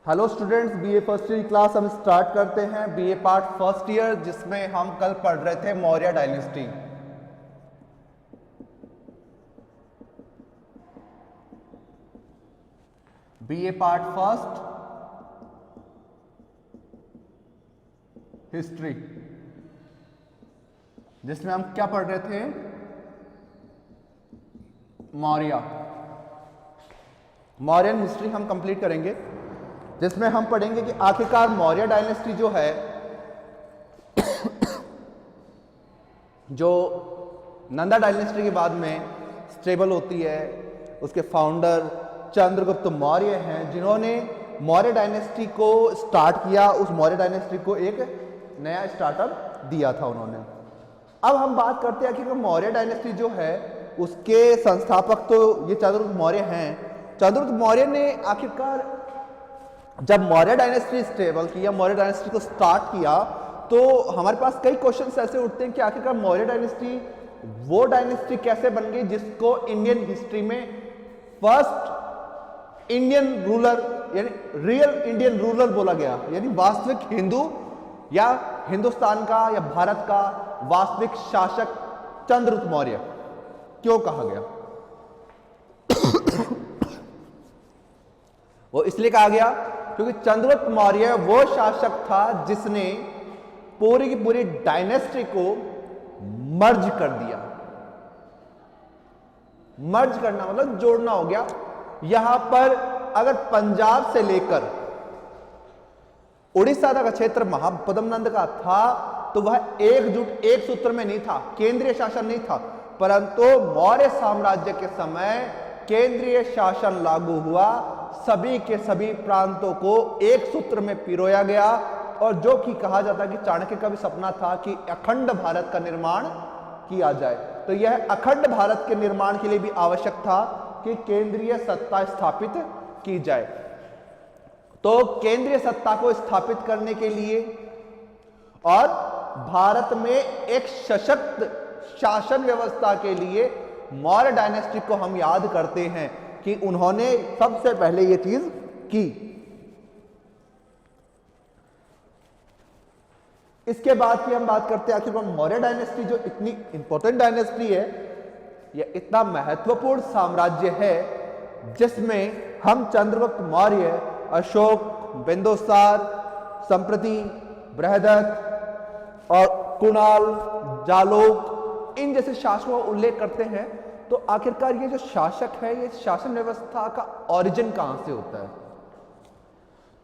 Hello students, BA first year class हम start करते हैं। बीए पार्ट फर्स्ट ईयर, जिसमें हम कल पढ़ रहे थे Maurya dynasty. BA part first history, जिसमें हम क्या पढ़ रहे थे? मौर्यन हिस्ट्री हम कंप्लीट करेंगे, जिसमें हम पढ़ेंगे कि आखिरकार मौर्य डायनेस्टी जो है, जो नंदा डायनेस्टी के बाद में स्टेबल होती है, उसके फाउंडर चंद्रगुप्त मौर्य हैं, जिन्होंने मौर्य डायनेस्टी को स्टार्ट किया। उस मौर्य डायनेस्टी को एक नया स्टार्टअप दिया था उन्होंने। अब हम बात करते हैं कि मौर्य डायनेस्टी जो है, उसके संस्थापक तो ये चंद्रगुप्त मौर्य हैं। चंद्रगुप्त मौर्य ने आखिरकार जब मौर्य डायनेस्टी स्टेबल किया, मौर्य डायनेस्टी को स्टार्ट किया, तो हमारे पास कई क्वेश्चंस ऐसे उठते हैं कि आखिरकार मौर्य डायनेस्टी वो डायनेस्टी कैसे बन गई जिसको इंडियन हिस्ट्री में फर्स्ट इंडियन रूलर यानी रियल इंडियन रूलर बोला गया, यानी वास्तविक हिंदू या हिंदुस्तान का या भारत का वास्तविक शासक चंद्रगुप्त मौर्य क्यों कहा गया? वो इसलिए कहा गया क्योंकि चंद्रगुप्त मौर्य वो शासक था जिसने पूरी की पूरी डायनेस्टी को मर्ज कर दिया। मर्ज करना मतलब जोड़ना हो गया। यहां पर अगर पंजाब से लेकर उड़ीसा तक का क्षेत्र महापद्मनंद का था, तो वह एकजुट एक सूत्र में नहीं था, केंद्रीय शासन नहीं था, परंतु मौर्य साम्राज्य के समय केंद्रीय शासन लागू हुआ। सभी के सभी प्रांतों को एक सूत्र में पिरोया गया, और जो कि कहा जाता है कि चाणक्य का भी सपना था कि अखंड भारत का निर्माण किया जाए। तो यह अखंड भारत के निर्माण के लिए भी आवश्यक था कि केंद्रीय सत्ता स्थापित की जाए। तो केंद्रीय सत्ता को स्थापित करने के लिए और भारत में एक सशक्त शासन व्यवस्था के लिए मौर्य डायनेस्टी को हम याद करते हैं कि उन्होंने सबसे पहले यह चीज की। इसके बाद की हम बात करते हैं आखिर मौर्य डायनेस्टी जो इतनी इंपॉर्टेंट डायनेस्टी है, यह इतना महत्वपूर्ण साम्राज्य है, जिसमें हम चंद्रगुप्त मौर्य, अशोक, बिंदुसार, संप्रति, बृहदत्त और कुणाल, जालोक, इन जैसे शासकों का उल्लेख करते हैं। तो आखिरकार ये जो शासक है, ये शासन व्यवस्था का ओरिजिन कहां से होता है?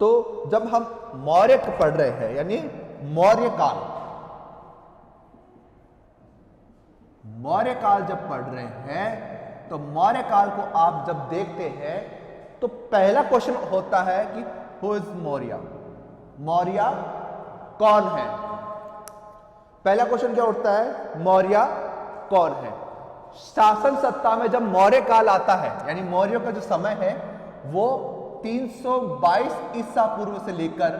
तो जब हम मौर्य पढ़ रहे हैं, यानी मौर्य काल जब पढ़ रहे हैं, तो मौर्य काल को आप जब देखते हैं तो पहला क्वेश्चन होता है कि हु इज मौर्य? मौर्य कौन है? पहला क्वेश्चन क्या उठता है? मौर्य कौन है? शासन सत्ता में जब मौर्य काल आता है, यानी मौर्यों का जो समय है वो 322 ईसा पूर्व से लेकर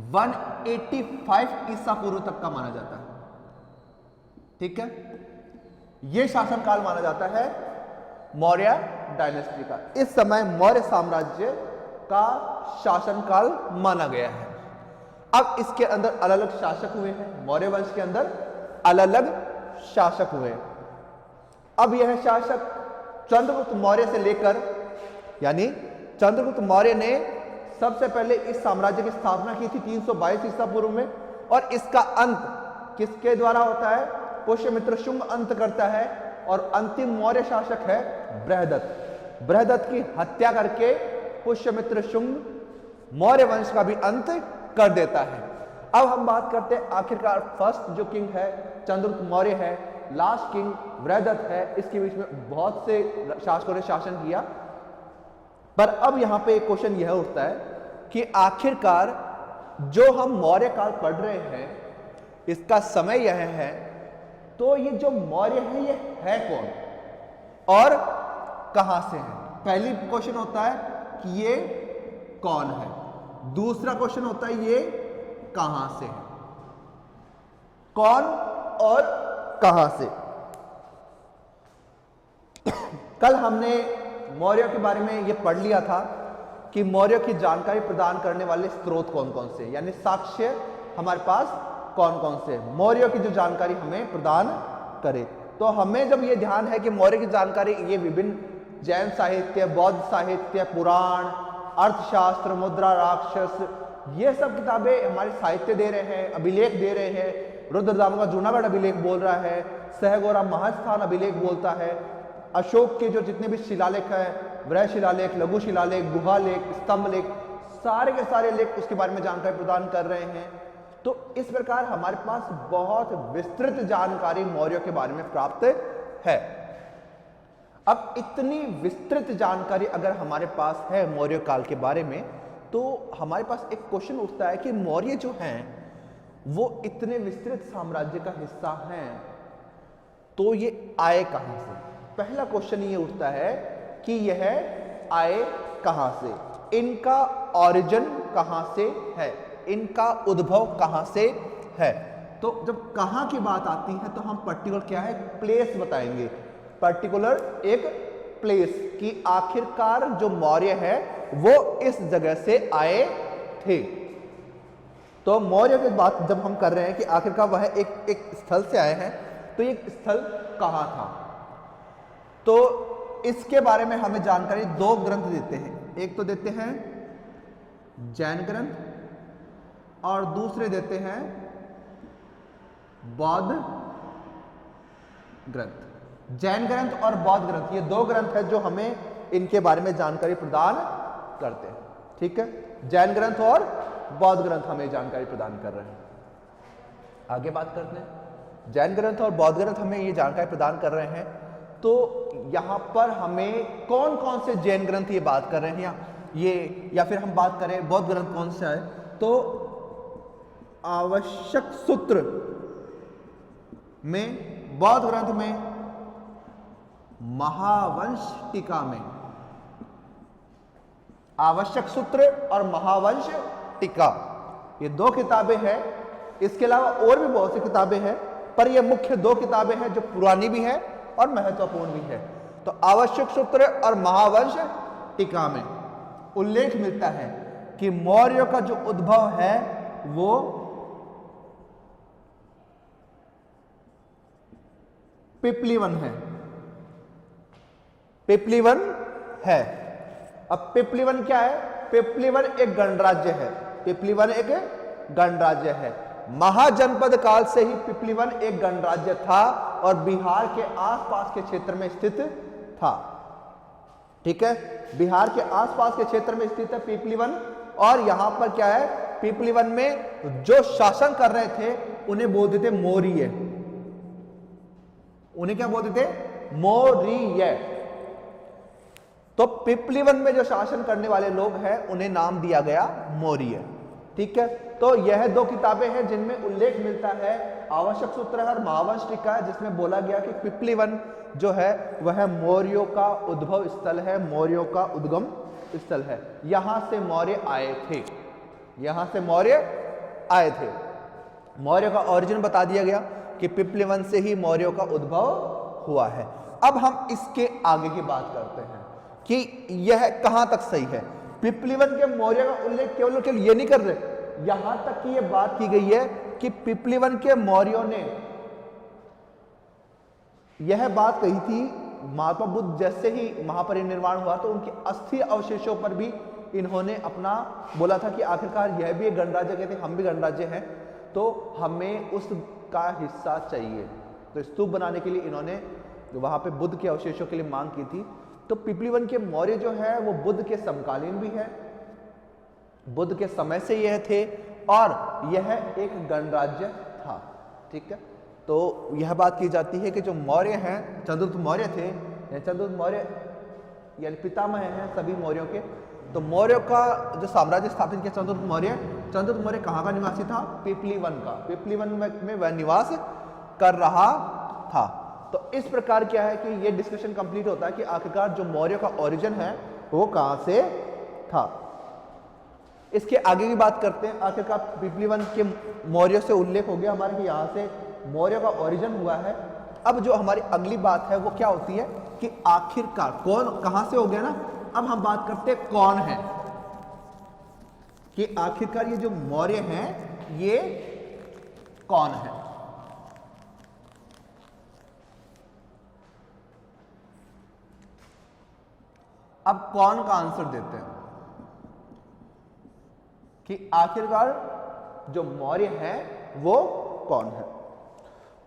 185 ईसा पूर्व तक का माना जाता है। ठीक है, यह शासन काल माना जाता है मौर्य डायनेस्टी का। इस समय मौर्य साम्राज्य का शासन काल माना गया है। अब इसके अंदर अलग अलग शासक हुए हैं, मौर्य वंश के अंदर अलग अलग शासक हुए। अब यह शासक चंद्रगुप्त मौर्य से लेकर, यानी चंद्रगुप्त मौर्य ने सबसे पहले इस साम्राज्य की स्थापना की थी 322 ईसा पूर्व में, और इसका अंत किसके द्वारा होता है? पुष्यमित्र शुंग अंत करता है, और अंतिम मौर्य शासक है बृहदत्त। बृहदत्त की हत्या करके पुष्यमित्र शुंग मौर्य वंश का भी अंत कर देता है। अब हम बात करते हैं आखिरकार फर्स्ट जो किंग है चंद्रगुप्त मौर्य है, लास्ट किंग बृहदत्त है। इसके बीच में बहुत से शासकों ने शासन किया, पर अब यहां पे एक क्वेश्चन यह उठता है कि आखिरकार जो हम मौर्य काल पढ़ रहे हैं, इसका समय यह है, तो ये जो मौर्य है ये है कौन और कहां से है? पहली क्वेश्चन होता है कि ये कौन है, दूसरा क्वेश्चन होता है ये कहां से है। कौन और कहां से? कल हमने मौर्य के बारे में ये पढ़ लिया था कि मौर्य की जानकारी प्रदान करने वाले स्रोत कौन कौन से, यानी साक्ष्य हमारे पास कौन कौन से, मौर्य की जो जानकारी हमें प्रदान करे। तो हमें जब ये ध्यान है कि मौर्य की जानकारी ये विभिन्न जैन साहित्य, बौद्ध साहित्य, पुराण, अर्थशास्त्र, मुद्रा राक्षस, ये सब किताबें हमारे साहित्य दे रहे हैं, अभिलेख दे रहे हैं। रुद्रदामन का जूनागढ़ अभिलेख बोल रहा है, सहगोरा महास्थान अभिलेख बोलता है, अशोक के जो जितने भी शिलालेख हैं, वृह शिलालेख, लघु शिलालेख, गुहा लेख, स्तंभ लेख, सारे के सारे लेख उसके बारे में जानकारी प्रदान कर रहे हैं। तो इस प्रकार हमारे पास बहुत विस्तृत जानकारी मौर्यों के बारे में प्राप्त है। अब इतनी विस्तृत जानकारी अगर हमारे पास है मौर्य काल के बारे में, तो हमारे पास एक क्वेश्चन उठता है कि मौर्य जो हैं वो इतने विस्तृत साम्राज्य का हिस्सा हैं, तो ये आए कहां से? पहला क्वेश्चन ये उठता है कि यह आए कहां से, इनका ओरिजिन कहां से है, इनका उद्भव कहां से है। तो जब कहां की बात आती है तो हम पर्टिकुलर क्या है, प्लेस बताएंगे, पर्टिकुलर एक प्लेस की आखिरकार जो मौर्य है वो इस जगह से आए थे। तो मौर्य की बात जब हम कर रहे हैं कि आखिरकार वह एक स्थल से आए हैं, तो ये स्थल कहां था, तो इसके बारे में हमें जानकारी दो ग्रंथ देते हैं। एक तो देते हैं जैन ग्रंथ और दूसरे देते हैं बौद्ध ग्रंथ। जैन ग्रंथ और बौद्ध ग्रंथ ये दो ग्रंथ है जो हमें इनके बारे में जानकारी प्रदान करते हैं। ठीक है, जैन ग्रंथ और बौद्ध ग्रंथ हमें जानकारी प्रदान कर रहे हैं। आगे बात करते हैं, जैन ग्रंथ और बौद्ध ग्रंथ हमें ये जानकारी प्रदान कर रहे हैं, तो यहां पर हमें कौन कौन से जैन ग्रंथ ये बात कर रहे हैं या फिर हम बात करें बौद्ध ग्रंथ कौन सा है, तो आवश्यक सूत्र में, बौद्ध ग्रंथ में, महावंश टीका में, आवश्यक सूत्र और महावंश टीका ये दो किताबें हैं। इसके अलावा और भी बहुत सी किताबें हैं, पर ये मुख्य दो किताबें हैं जो पुरानी भी है और महत्वपूर्ण भी है। तो आवश्यक सूत्र और महावंश टीका में उल्लेख मिलता है कि मौर्य का जो उद्भव है वो पिपलीवन है, पिपलीवन है। अब पिपलीवन क्या है? पिपलीवन एक गणराज्य है, पिपलीवन एक गणराज्य है। महाजनपद काल से ही पिपलीवन एक गणराज्य था और बिहार के आसपास के क्षेत्र में स्थित था। ठीक है, बिहार के आसपास के क्षेत्र में स्थित है पिपलीवन। और यहां पर क्या है, पिपलीवन में जो शासन कर रहे थे उन्हें बोलते थे मौर्य। उन्हें क्या बोलते थे? मौर्य। तो पिपलीवन में जो शासन करने वाले लोग हैं उन्हें नाम दिया गया मौर्य। ठीक है, तो यह दो किताबें हैं जिनमें उल्लेख मिलता है, आवश्यक सूत्र और महावंश टीका है, जिसमें बोला गया कि पिपलीवन जो है वह मौर्यों का उद्भव स्थल है, मौर्यों का उद्गम स्थल है। यहां से मौर्य आए थे, यहां से मौर्य आए थे। मौर्य का ओरिजिन बता दिया गया कि पिपलीवन से ही मौर्यों का उद्भव हुआ है। अब हम इसके आगे की बात करते हैं कि यह कहां तक सही है। पिपलीवन के मौर्य का उल्लेख केवल ये नहीं कर रहे, यहां तक कि यह बात की गई है कि पिपलीवन के मौर्यों ने यह बात कही थी, महात्मा बुद्ध जैसे ही महापरिनिर्वाण हुआ तो उनके अस्थि अवशेषों पर भी इन्होंने अपना बोला था कि आखिरकार यह भी एक गणराज्य, कहते हैं हम भी गणराज्य हैं, तो हमें उसका हिस्सा चाहिए। तो स्तूप बनाने के लिए इन्होंने वहां पे बुद्ध के अवशेषों के लिए मांग की थी। तो पिपलीवन के मौर्य जो है वो बुद्ध के समकालीन भी है, बुद्ध के समय से यह थे और यह एक गणराज्य था। ठीक है, तो यह बात की जाती है कि जो मौर्य हैं, चंद्रगुप्त मौर्य थे, चंद्रगुप्त मौर्य यानी पितामह हैं सभी मौर्यों के। तो मौर्य का जो साम्राज्य स्थापित किया चंद्रगुप्त मौर्य कहाँ का निवासी था? पिपलीवन का, पिपलीवन में वह निवास कर रहा था। तो इस प्रकार क्या है कि यह डिस्कशन कंप्लीट होता है कि आखिरकार जो मौर्य का ओरिजिन है वो कहां से था। इसके आगे की बात करते हैं। आखिरकार पिपलीवन के मौर्य से उल्लेख हो गया हमारे कि यहां से मौर्य का ओरिजिन हुआ है। अब जो हमारी अगली बात है वो क्या होती है कि आखिरकार कौन कहां से हो गया ना। अब हम बात करते हैं कौन है, कि आखिरकार ये जो मौर्य हैं ये कौन है। अब कौन का आंसर देते हैं कि आखिरकार जो मौर्य है वो कौन है।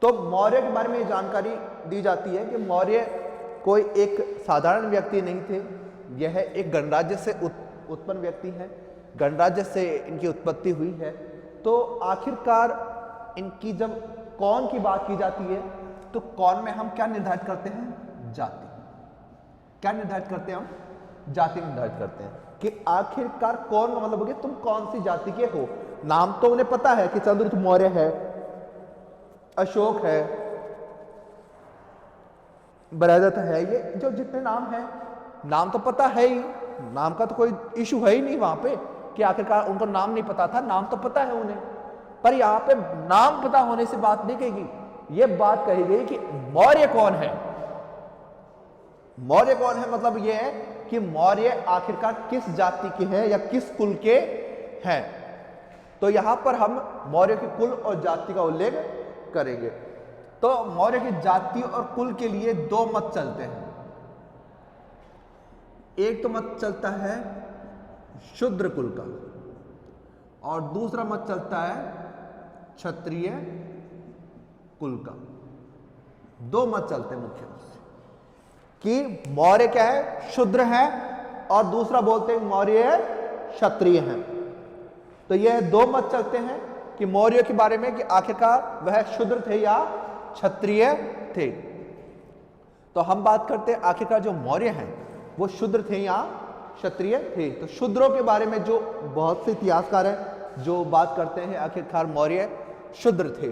तो मौर्य के बारे में जानकारी दी जाती है कि मौर्य कोई एक साधारण व्यक्ति नहीं थे, यह एक गणराज्य से उत्पन्न व्यक्ति है, गणराज्य से इनकी उत्पत्ति हुई है। तो आखिरकार इनकी जब कौन की बात की जाती है तो कौन में हम क्या निर्धारित करते हैं, जाति। क्या निर्धारित करते हैं हम, जाति निर्धारित करते हैं कि आखिरकार कौन का मतलब हो गया तुम कौन सी जाति के हो। नाम तो उन्हें पता है कि चंद्रगुप्त मौर्य है, अशोक है, बृहदत्त है, ये जो जितने नाम हैं नाम तो पता है ही, नाम का तो कोई इशू है ही नहीं वहां पे कि आखिरकार उनको नाम नहीं पता था, नाम तो पता है उन्हें। पर यहां पे नाम पता होने से बात नहीं कही गई, ये बात कही गई कि मौर्य कौन है। मौर्य कौन है मतलब ये है कि मौर्य आखिरकार किस जाति के हैं या किस कुल के हैं। तो यहां पर हम मौर्य के कुल और जाति का उल्लेख करेंगे। तो मौर्य की जाति और कुल के लिए दो मत चलते हैं। एक तो मत चलता है शूद्र कुल का और दूसरा मत चलता है क्षत्रिय कुल का। दो मत चलते हैं मुख्य रूप से कि मौर्य क्या है, शूद्र है, और दूसरा बोलते हैं मौर्य क्षत्रिय हैं। तो यह दो मत चलते हैं कि मौर्य के बारे में कि आखिरकार वह शूद्र थे या क्षत्रिय थे। तो हम बात करते हैं आखिरकार जो मौर्य हैं वो शूद्र थे या क्षत्रिय थे। तो शूद्रों के बारे में जो बहुत से इतिहासकार हैं जो बात करते हैं आखिरकार मौर्य शूद्र थे।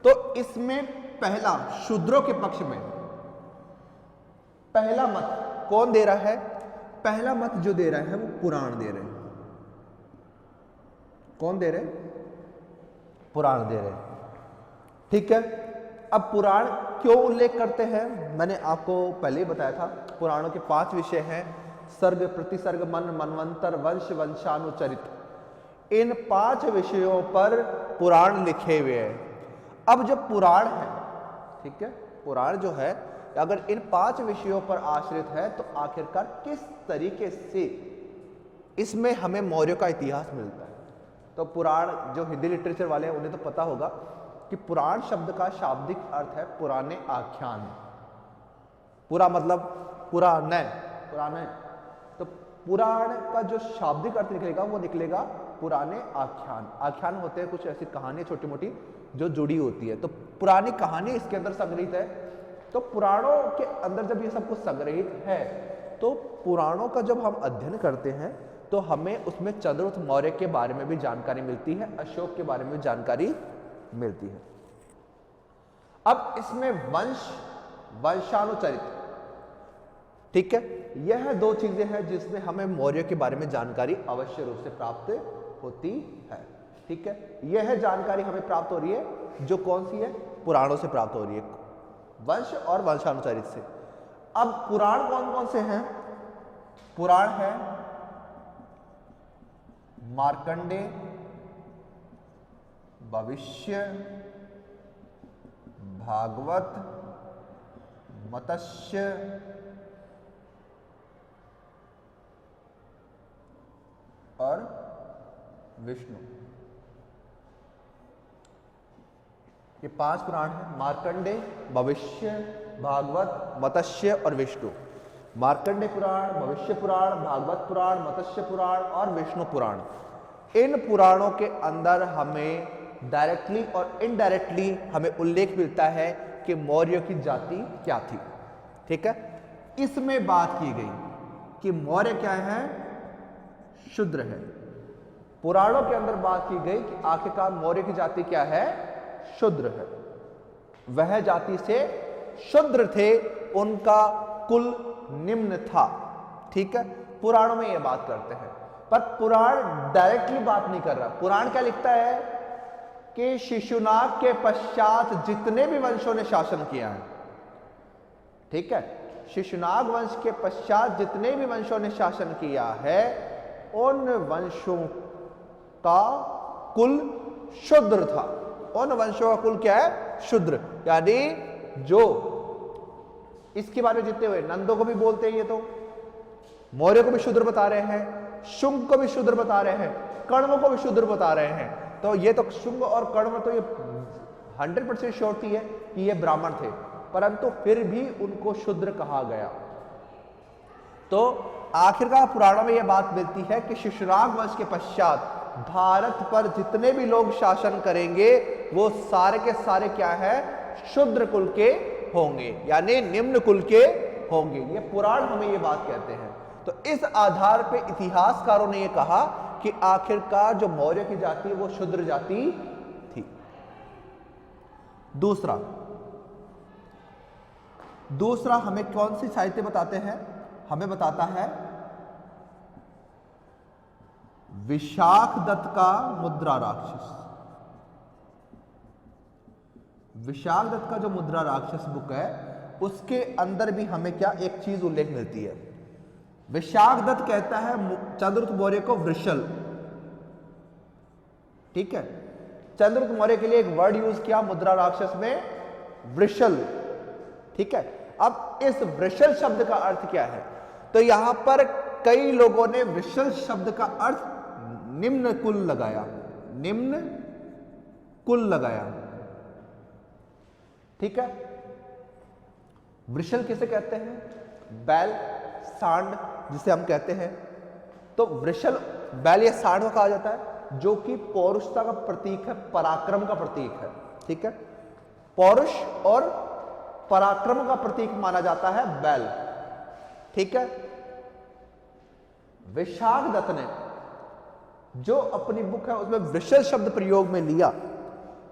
तो इसमें पहला शूद्रों के पक्ष में पहला मत कौन दे रहा है, पहला मत जो दे रहा है वो पुराण दे रहे हैं। कौन दे रहे हैं, पुराण दे रहे हैं। ठीक है, अब पुराण क्यों उल्लेख करते हैं, मैंने आपको पहले ही बताया था। पुराणों के 5 विषय हैं, सर्ग, प्रतिसर्ग, मन, मनवंतर, वंश, वंशानुचरित। इन 5 विषयों पर पुराण लिखे हुए हैं। अब जो पुराण है, ठीक है, पुराण जो है अगर इन 5 विषयों पर आश्रित है तो आखिरकार किस तरीके से इसमें हमें मौर्य का इतिहास मिलता है। तो पुराण जो हिंदी लिटरेचर वाले हैं उन्हें तो पता होगा कि पुराण शब्द का शाब्दिक अर्थ है पुराने आख्यान। पूरा मतलब पुराने, पुराने। तो पुराण का जो शाब्दिक अर्थ निकलेगा वो निकलेगा पुराने आख्यान। आख्यान होते हैं कुछ ऐसी कहानियां छोटी मोटी जो जुड़ी होती है। तो पुरानी कहानी इसके अंदर संग्रहित है। तो पुराणों के अंदर जब ये सब कुछ संग्रहित है तो पुराणों का जब हम अध्ययन करते हैं तो हमें उसमें चंद्रगुप्त मौर्य के बारे में भी जानकारी मिलती है, अशोक के बारे में जानकारी मिलती है। अब इसमें वंश, वंशानुचरित, ठीक है, यह 2 चीजें हैं जिसमें हमें मौर्य के बारे में जानकारी अवश्य रूप से प्राप्त होती है। ठीक है, यह जानकारी हमें प्राप्त हो रही है जो कौन सी है, पुराणों से प्राप्त हो रही है, वंश और वंशानुचरित से। अब पुराण कौन कौन से हैं, पुराण है मार्कंडेय, भविष्य, भागवत, मत्स्य, और विष्णु। ये 5 पुराण हैं, मार्कंडेय, भविष्य, भागवत, मत्स्य और विष्णु। मार्कंडेय पुराण, भविष्य पुराण, भागवत पुराण, मत्स्य पुराण और विष्णु पुराण। इन पुराणों के अंदर हमें डायरेक्टली और इनडायरेक्टली हमें उल्लेख मिलता है कि मौर्य की जाति क्या थी। ठीक है, इसमें बात की गई कि मौर्य क्या है, शूद्र है। पुराणों के अंदर बात की गई कि आखिरकार मौर्य की जाति क्या है, शूद्र है। वह जाति से शूद्र थे, उनका कुल निम्न था। ठीक है, पुराणों में यह बात करते हैं। पर पुराण डायरेक्टली बात नहीं कर रहा। पुराण क्या लिखता है कि शिशुनाग के पश्चात जितने भी वंशों ने शासन किया है, ठीक है, शिशुनाग वंश के पश्चात जितने भी वंशों ने शासन किया है, उन वंशों का कुल शूद्र था। उन वंशों का कुल क्या है? शूद्र। यानी जो इसके बारे में जितने हुए, नंदों को भी बोलते हैं, ये तो मौर्य को भी शूद्र बता रहे हैं, शुंग को भी शूद्र बता रहे हैं, कण्व को भी शूद्र बता रहे हैं। तो ये तो शुंग और कण्व तो ये 100% श्योरिटी है कि ये ब्राह्मण थे, परंतु फिर भी उनको शूद्र कहा गया। तो आखिरकार पुराणों में यह बात मिलती है कि शिशुनाग वंश के पश्चात भारत पर जितने भी लोग शासन करेंगे वो सारे के सारे क्या है? शूद्र कुल के होंगे, यानी निम्न कुल के होंगे। ये पुराण हमें ये बात कहते हैं। तो इस आधार पे इतिहासकारों ने ये कहा कि आखिरकार जो मौर्य की जाति है वो शूद्र जाति थी। दूसरा हमें कौन सी साहित्य बताते हैं? हमें बताता है विशाखदत्त का मुद्रा राक्षस। विशाखदत्त का जो मुद्रा राक्षस बुक है उसके अंदर भी हमें क्या एक चीज उल्लेख मिलती है। विशाखदत्त कहता है चंद्रगुप्त मौर्य को वृषल, ठीक है, चंद्रगुप्त मौर्य के लिए एक वर्ड यूज किया मुद्रा राक्षस में, वृषल, ठीक है। अब इस वृषल शब्द का अर्थ क्या है? तो यहां पर कई लोगों ने वृषल शब्द का अर्थ निम्न कुल लगाया, निम्न कुल लगाया, ठीक है। वृषल किसे कहते हैं? बैल, सांड जिसे हम कहते हैं। तो वृषल बैल या सांड को कहा जाता है जो कि पौरुषता का प्रतीक है, पराक्रम का प्रतीक है, ठीक है। पौरुष और पराक्रम का प्रतीक माना जाता है बैल, ठीक है। विशाखदत्त ने जो अपनी बुक है उसमें वृषल शब्द प्रयोग में लिया,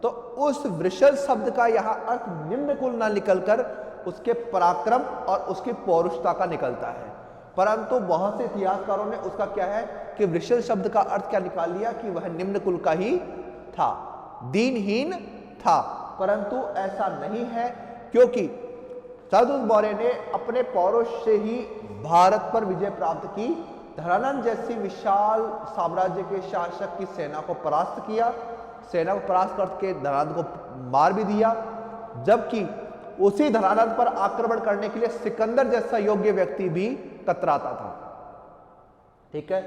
तो उस वृषल शब्द का यहां अर्थ निम्न कुल ना निकलकर उसके पराक्रम और उसकी पौरुषता का निकलता है। परंतु बहुत से इतिहासकारों ने उसका क्या है कि वृषल शब्द का अर्थ क्या निकाल लिया कि वह निम्न कुल का ही था, दीनहीन था। परंतु ऐसा नहीं है, क्योंकि चंद्रगुप्त मौर्य ने अपने पौरुष से ही भारत पर विजय प्राप्त की, धनानंद जैसी विशाल साम्राज्य के शासक की सेना को परास्त किया, सेना को परास्त करके धनानंद को मार भी दिया, जबकि उसी धनानंद पर आक्रमण करने के लिए सिकंदर जैसा योग्य व्यक्ति भी कतराता था, ठीक है।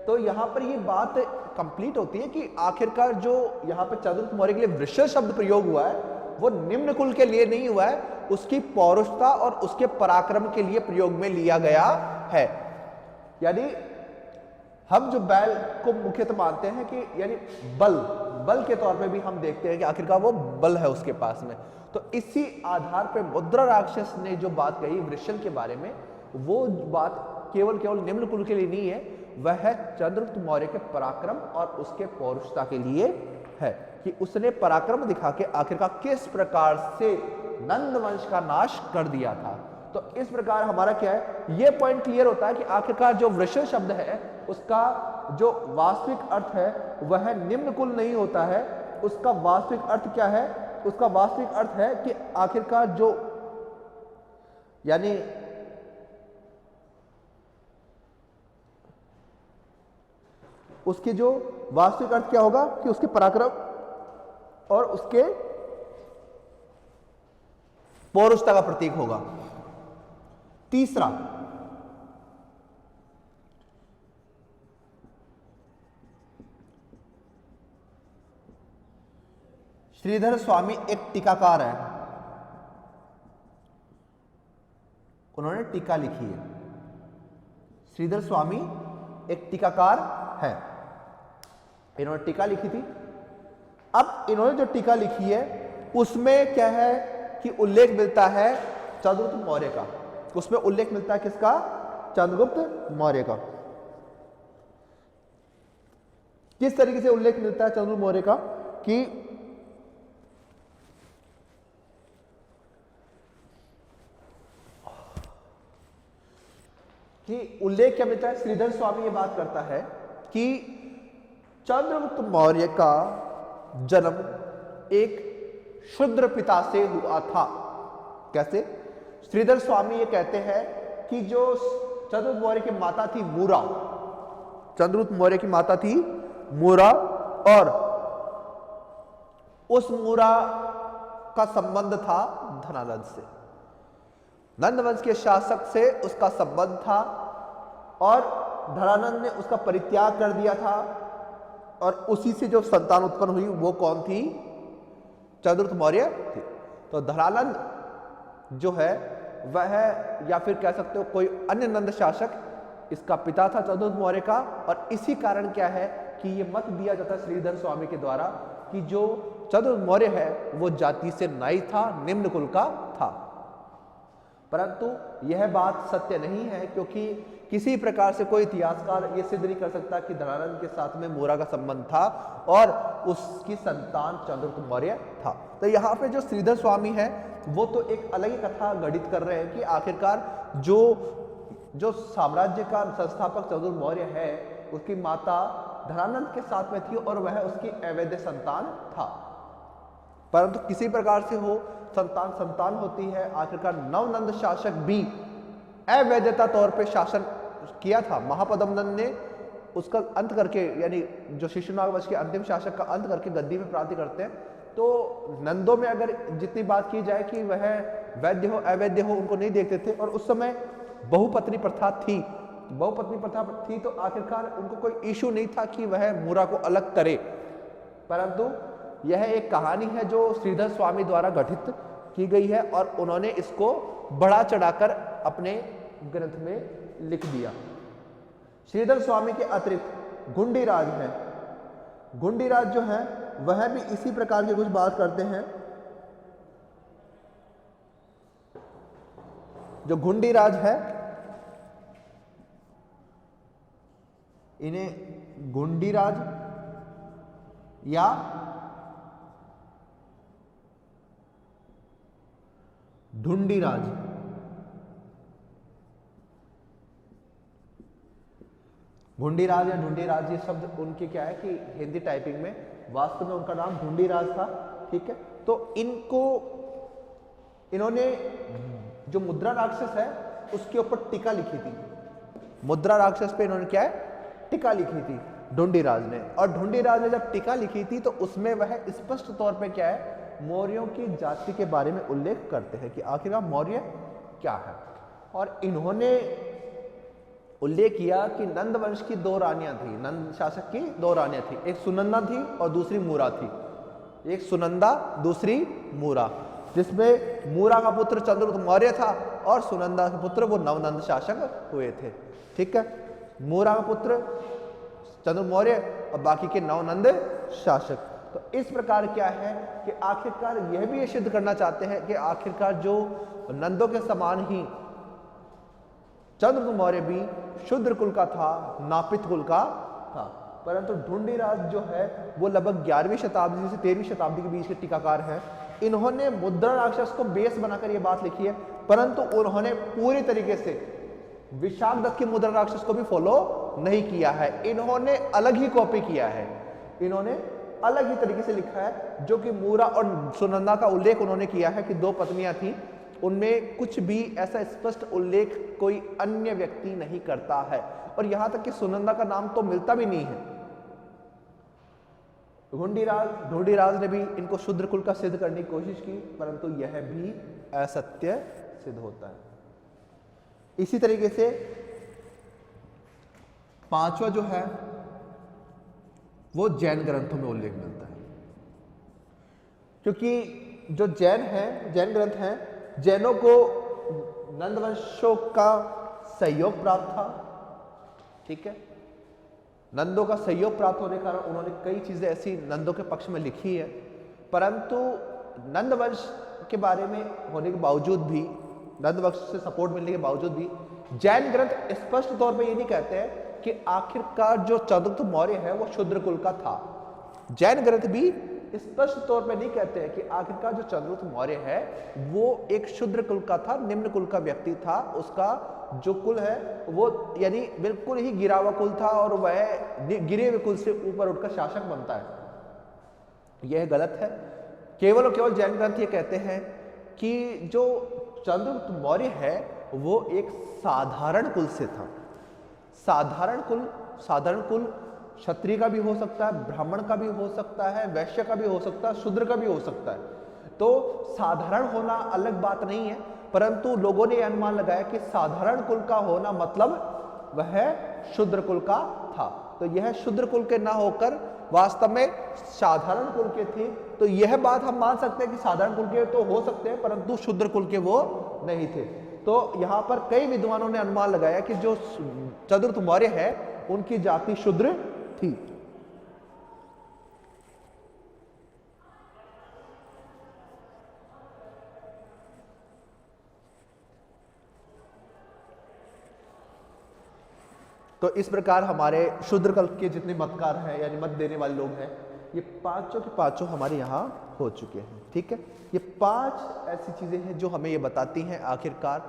तो यहां पर ये बात कंप्लीट होती है कि आखिरकार जो यहां पर चंद्रगुप्त मौर्य के लिए वृषल शब्द प्रयोग हुआ है वो निम्न कुल के लिए नहीं हुआ है, उसकी पौरुषता और उसके पराक्रम के लिए प्रयोग में लिया गया है। यानी हम जो बैल को मुख्यतः मानते हैं कि यानी बल के तौर पे भी हम देखते हैं कि आखिरकार वो बल है उसके पास में। तो इसी आधार पर मुद्रा राक्षस ने जो बात कही वृषल के बारे में, वो बात केवल निम्न कुल के लिए नहीं है, वह चंद्रगुप्त मौर्य के पराक्रम और उसके पौरुषता के लिए है कि उसने पराक्रम दिखा के आखिरकार किस प्रकार से नंद वंश का नाश कर दिया था। तो इस प्रकार हमारा क्या है, यह पॉइंट क्लियर होता है कि आखिरकार जो वृषल शब्द है उसका जो वास्तविक अर्थ है वह निम्न कुल नहीं होता है। उसका वास्तविक अर्थ क्या है? उसका वास्तविक अर्थ है कि आखिरकार जो यानी उसकी जो वास्तविक अर्थ क्या होगा कि उसके पराक्रम और उसके पौरुषता का प्रतीक होगा। तीसरा, श्रीधर स्वामी एक टीकाकार है, उन्होंने टीका लिखी है। श्रीधर स्वामी एक टीकाकार है, इन्होंने टीका लिखी थी। अब इन्होंने जो टीका लिखी है उसमें क्या है कि उल्लेख मिलता है चंद्रगुप्त मौर्य का, उसमें उल्लेख मिलता है किसका? चंद्रगुप्त मौर्य का। किस तरीके से उल्लेख मिलता है चंद्रगुप्त मौर्य का कि उल्लेख क्या मिलता है? श्रीधर स्वामी ये बात करता है कि चंद्रगुप्त मौर्य का जन्म एक शूद्र पिता से हुआ था। कैसे? श्रीधर स्वामी ये कहते हैं कि जो चंद्रगुप्त मौर्य की माता थी मूरा, चंद्रगुप्त मौर्य की माता थी मूरा, और उस मूरा का संबंध था धनानंद से। नंद वंश के शासक से उसका संबंध था और धनानंद ने उसका परित्याग कर दिया था, और उसी से जो संतान उत्पन्न हुई वो कौन थी? चंद्रगुप्त मौर्य थी। तो धनानंद जो है वह, या फिर कह सकते हो कोई अन्य नंद शासक, इसका पिता था चंद्रगुप्त मौर्य का। और इसी कारण क्या है कि ये मत दिया जाता श्रीधर स्वामी के द्वारा कि जो चंद्रगुप्त मौर्य है वो जाति से नाई था, निम्न कुल का था। परंतु यह बात सत्य नहीं है, क्योंकि किसी प्रकार से कोई इतिहासकार यह सिद्ध नहीं कर सकता कि धनानंद के साथ में मूरा का संबंध था और उसकी संतान चंद्रगुप्त मौर्य था। तो यहाँ पे जो श्रीधर स्वामी है वो तो एक अलग ही कथा गढ़ित कर रहे हैं कि आखिरकार जो साम्राज्य का संस्थापक चंद्रगुप्त मौर्य है उसकी माता धनानंद के साथ में थी और वह उसकी अवैध संतान था। परंतु किसी प्रकार से हो, संतान होती है। आखिरकार नवनंद शासक भी अवैधता तौर पे शासन किया था। महापद्मनंद ने उसका अंत करके, यानी जो शिशुनाग वंश के अंतिम शासक का अंत करके गद्दी में प्राप्ति करते हैं। तो नंदों में अगर जितनी बात की जाए कि वह वैद्य हो अवैध हो उनको नहीं देखते थे, और उस समय बहुपत्नी प्रथा थी। बहुपत्नी प्रथा थी तो आखिरकार उनको कोई इशू नहीं था कि वह मूरा को अलग करे। परंतु यह एक कहानी है जो श्रीधर स्वामी द्वारा गठित की गई है और उन्होंने इसको बढ़ा चढ़ाकर अपने ग्रंथ में लिख दिया। श्रीधर स्वामी के अतिरिक्त गुंडीराज है। गुंडीराज जो है वह भी इसी प्रकार की कुछ बात करते हैं। जो गुंडीराज है इन्हें गुंडीराज या ढूंढीराज, गुंडीराज या ढूंढीराज ये शब्द उनके क्या है कि हिंदी टाइपिंग में, वास्तव में उनका नाम ढूंढीराज था। ठीक है, तो इन्होंने जो मुद्रा राक्षस है उसके ऊपर टीका लिखी थी। मुद्रा राक्षस पे इन्होंने क्या है, टीका लिखी थी ढूंढीराज ने। और ढूंढीराज ने जब टीका लिखी थी तो उसमें वह स्पष्ट तौर पे क्या है, मौर्यों की जाति के बारे में उल्लेख करते हैं कि आखिरकार मौर्य क्या है। और इन्होंने उल्लेख किया कि नंद वंश की दो रानियां थी, नंद शासक की दो रानियां थी, एक सुनंदा थी और दूसरी मूरा थी। एक सुनंदा, दूसरी मूरा, जिसमें मूरा का पुत्र चंद्रगुप्त मौर्य था और सुनंदा के पुत्र वो नवनंद शासक हुए थे। ठीक है, मूरा का पुत्र चंद्रगुप्त मौर्य और बाकी के नवनंद शासक। तो इस प्रकार क्या है कि आखिरकार यह भी ये सिद्ध करना चाहते हैं कि आखिरकार जो नंदों के समान ही चंद्रगुप्त मौर्य भी शूद्र कुल का था, नापित कुल का था। परंतु ढूंढीराज जो है वो लगभग 11वीं शताब्दी से 13वीं शताब्दी के बीच के टीकाकार हैं। इन्होंने मुद्रा राक्षस को बेस बनाकर ये बात लिखी है, परंतु उन्होंने पूरी तरीके से विशाखदत्त की मुद्रा राक्षस को भी फॉलो नहीं किया है। इन्होंने अलग ही कॉपी किया है, इन्होंने अलग ही तरीके से लिखा है। जो कि मूरा और सुनंदा का उल्लेख उन्होंने किया है कि दो पत्नियां थीं, उनमें कुछ भी ऐसा स्पष्ट उल्लेख कोई अन्य व्यक्ति नहीं करता है। और यहां तक कि सुनंदा का नाम तो मिलता भी नहीं है। ढूंढीराज ने भी इनको शूद्र कुल का सिद्ध करने की कोशिश की, परंतु यह भी असत्य सिद्ध होता है। इसी तरीके से पांचवा जो है वो जैन ग्रंथों में उल्लेख मिलता है, क्योंकि जो जैन ग्रंथ हैं, जैनों को नंदवंशों का सहयोग प्राप्त था। ठीक है, नंदों का सहयोग प्राप्त होने के कारण उन्होंने कई चीजें ऐसी नंदों के पक्ष में लिखी है। परंतु नंदवंश के बारे में होने के बावजूद भी, नंदवंश से सपोर्ट मिलने के बावजूद भी, जैन ग्रंथ स्पष्ट तौर पर यह नहीं कहते हैं कि आखिरकार जो चंद्रगुप्त मौर्य है वो शूद्र कुल का था। जैन ग्रंथ भी स्पष्ट तौर पर नहीं कहते हैं कि आखिरकार जो चंद्रगुप्त मौर्य है वो एक शूद्र कुल का था, निम्न कुल का व्यक्ति था। उसका जो कुल है वो यानी बिल्कुल ही गिरा हुआ कुल था और वह गिरे हुए कुल से ऊपर उठकर शासक बनता है। यह गलत है। केवल और केवल जैन ग्रंथ ये कहते हैं कि जो चंद्रगुप्त मौर्य है वो एक साधारण कुल से था। साधारण कुल क्षत्रिय का भी हो सकता है, ब्राह्मण का भी हो सकता है, वैश्य का भी हो सकता है, शूद्र का भी हो सकता है। तो साधारण होना अलग बात नहीं है, परंतु लोगों ने अनुमान लगाया कि साधारण कुल का होना मतलब वह शूद्र कुल का था। तो यह शूद्र कुल के ना होकर वास्तव में साधारण कुल के थे। तो यह बात हम मान सकते हैं कि साधारण कुल के तो हो सकते हैं, परंतु शूद्र कुल के वो नहीं थे। तो यहां पर कई विद्वानों ने अनुमान लगाया कि जो चंद्रगुप्त मौर्य है उनकी जाति शूद्र थी। तो इस प्रकार हमारे शूद्र कुल के जितने मतकार हैं यानी मत देने वाले लोग हैं, ये पांचों के पांचों हमारे यहाँ हो चुके हैं। ठीक है, ये 5 ऐसी चीजें हैं जो हमें ये बताती हैं आखिरकार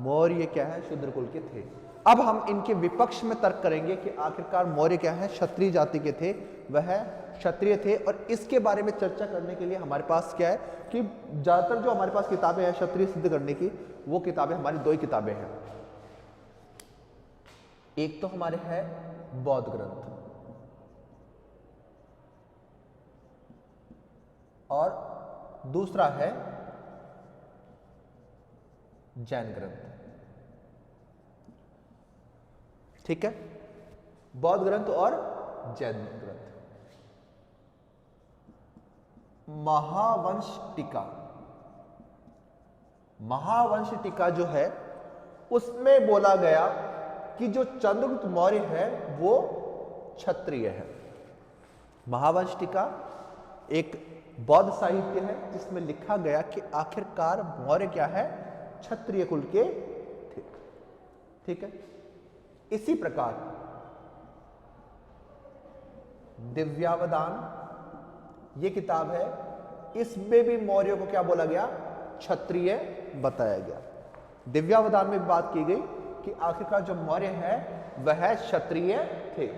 मौर्य क्या है, शूद्र कुल के थे। अब हम इनके विपक्ष में तर्क करेंगे कि आखिरकार मौर्य क्या है, क्षत्रिय जाति के थे, वह क्षत्रिय थे। और इसके बारे में चर्चा करने के लिए हमारे पास क्या है कि ज्यादातर जो हमारे पास किताबें हैं क्षत्रिय सिद्ध करने की, वो किताबें हमारी 2 ही किताबें हैं। एक तो हमारे है बौद्ध ग्रंथ और दूसरा है जैन ग्रंथ। ठीक है, बौद्ध ग्रंथ और जैन ग्रंथ। महावंश टीका, महावंश टीका जो है उसमें बोला गया कि जो चंद्रगुप्त मौर्य है वो क्षत्रिय है। महावंश टीका एक बौद्ध साहित्य है जिसमें लिखा गया कि आखिरकार मौर्य क्या है, क्षत्रिय कुल के थे। ठीक है, इसी प्रकार दिव्यावदान ये किताब है, इसमें भी मौर्य को क्या बोला गया, क्षत्रिय बताया गया। दिव्यावदान में बात की गई कि आखिरकार जो मौर्य है वह क्षत्रिय थे।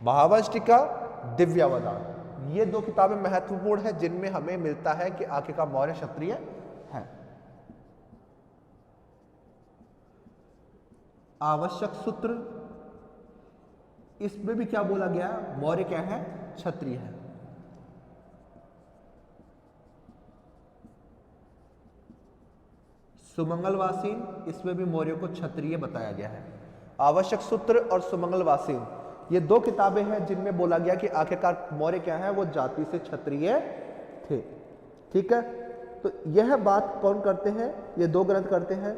महावंश टीका, दिव्यावदान, ये 2 किताबें महत्वपूर्ण है जिनमें हमें मिलता है कि आखिरकार मौर्य क्षत्रिय है। आवश्यक सूत्र, इसमें भी क्या बोला गया, मौर्य क्या है, क्षत्रिय है। सुमंगलवासीन, इसमें भी मौर्य को क्षत्रिय बताया गया है। आवश्यक सूत्र और सुमंगलवासीन ये 2 किताबें हैं जिनमें बोला गया कि आखिरकार मौर्य क्या है, वो जाति से क्षत्रिय थे। ठीक है, तो यह बात कौन करते हैं, ये 2 ग्रंथ करते हैं।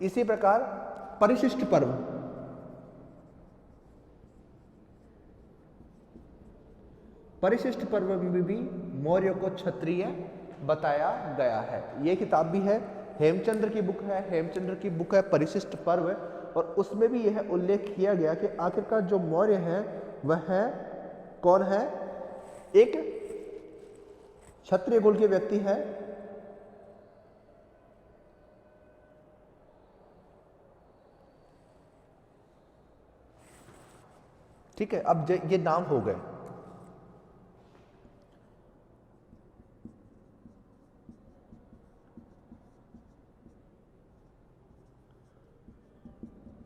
इसी प्रकार परिशिष्ट पर्व, परिशिष्ट पर्व में भी मौर्य को क्षत्रिय बताया गया है। यह किताब भी है, हेमचंद्र की बुक है, हेमचंद्र की बुक है परिशिष्ट पर्व, और उसमें भी यह उल्लेख किया गया कि आखिरकार जो मौर्य है वह कौन है, एक क्षत्रिय कुल के व्यक्ति है। ठीक है, अब ये नाम हो गए।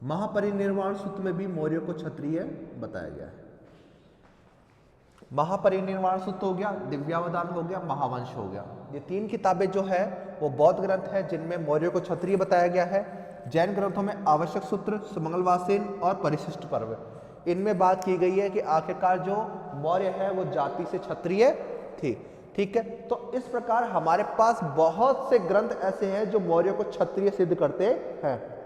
महापरिनिर्वाण सूत्र में भी मौर्य को क्षत्रिय बताया गया है। महापरिनिर्वाण सूत्र हो गया, दिव्यावदान हो गया, महावंश हो गया। ये 3 किताबें जो है वो बौद्ध ग्रंथ है जिनमें मौर्य को क्षत्रिय बताया गया है। जैन ग्रंथों में आवश्यक सूत्र, सुमंगलवासीन और परिशिष्ट पर्व, इनमें बात की गई है कि आखिरकार जो मौर्य है वो जाति से क्षत्रिय थे। ठीक है, तो इस प्रकार हमारे पास बहुत से ग्रंथ ऐसे हैं जो मौर्य को क्षत्रिय सिद्ध करते हैं।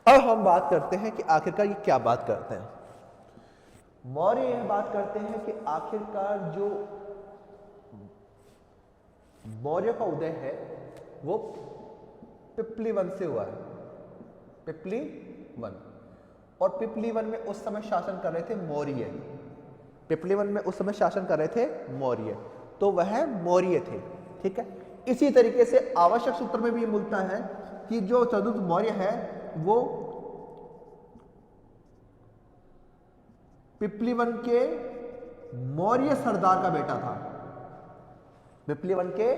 अब हम बात करते हैं कि आखिरकार ये क्या बात करते हैं। मौर्य यह बात करते हैं कि आखिरकार जो मौर्य का उदय है वो पिपली वन से हुआ है, पिपली वन। और पिपली वन में उस समय शासन कर रहे थे मौर्य, पिपली वन में उस समय शासन कर रहे थे मौर्य, तो वह मौर्य थे। ठीक है, इसी तरीके से आवश्यक सूत्र में भी ये मिलता है कि जो चंद्रगुप्त मौर्य है वो पिपली वन के मौर्य सरदार का बेटा था। पिपलीवन के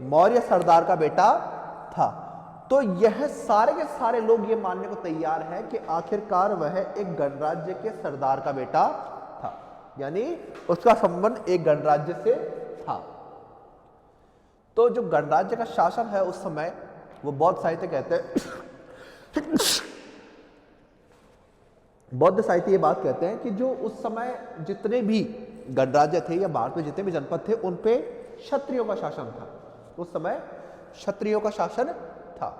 मौर्य सरदार का बेटा था। तो यह सारे के सारे लोग ये मानने को तैयार हैं कि आखिरकार वह एक गणराज्य के सरदार का बेटा था, यानी उसका संबंध एक गणराज्य से था। तो जो गणराज्य का शासन है उस समय, वो बौद्ध साहित्य कहते हैं बौद्ध साहित्य ये बात कहते हैं कि जो उस समय जितने भी गणराज्य थे या भारत में जितने भी जनपद थे उन पे क्षत्रियों का शासन था। उस समय क्षत्रियों का शासन था।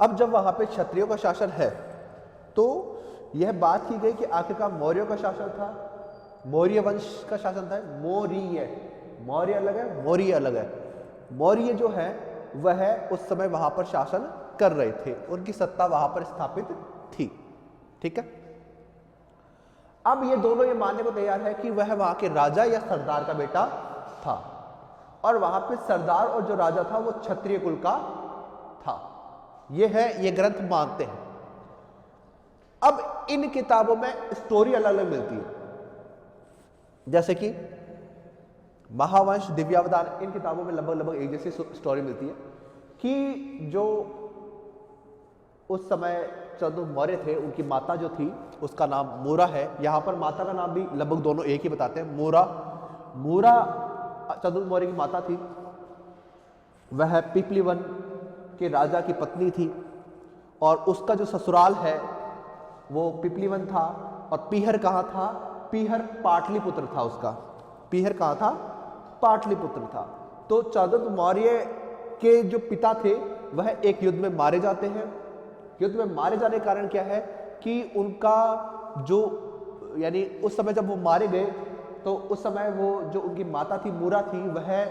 अब जब वहां पे क्षत्रियों का शासन है तो यह बात की गई कि आखिरकार मौर्यों का शासन था, मौर्य वंश का शासन था। मौर्य अलग है, मौर्य अलग है। मौर्य जो है वह उस समय वहां पर शासन कर रहे थे, उनकी सत्ता वहां पर स्थापित थी। ठीक है। अब ये दोनों ये मानने को तैयार है कि वह वहां के राजा या सरदार का बेटा था, और वहां पे सरदार और जो राजा था वो क्षत्रिय कुल का था। ये ग्रंथ मानते हैं। अब इन किताबों में स्टोरी अलग अलग मिलती है, जैसे कि महावंश, दिव्यावतार, इन किताबों में लगभग एक जैसी स्टोरी मिलती है कि जो उस समय चंद्रगुप्त मौर्य थे, उनकी माता जो थी उसका नाम मूरा है। यहां पर माता का नाम भी लगभग दोनों एक ही बताते हैं, मूरा चंद्रगुप्त मौर्य की माता थी। वह पिपलीवन के राजा की पत्नी थी, और उसका जो ससुराल है वो पिपलीवन था। और पीहर कहाँ था? पीहर पाटलिपुत्र था उसका। पीहर कहाँ था? पाटलिपुत्र था। तो चंद्रगुप्त मौर्य के जो पिता थे वह एक युद्ध में मारे जाते हैं। युद्ध में मारे जाने के कारण क्या है कि उनका जो, यानी उस समय जब वो मारे गए तो उस समय वो जो उनकी माता थी मूरा थी, वह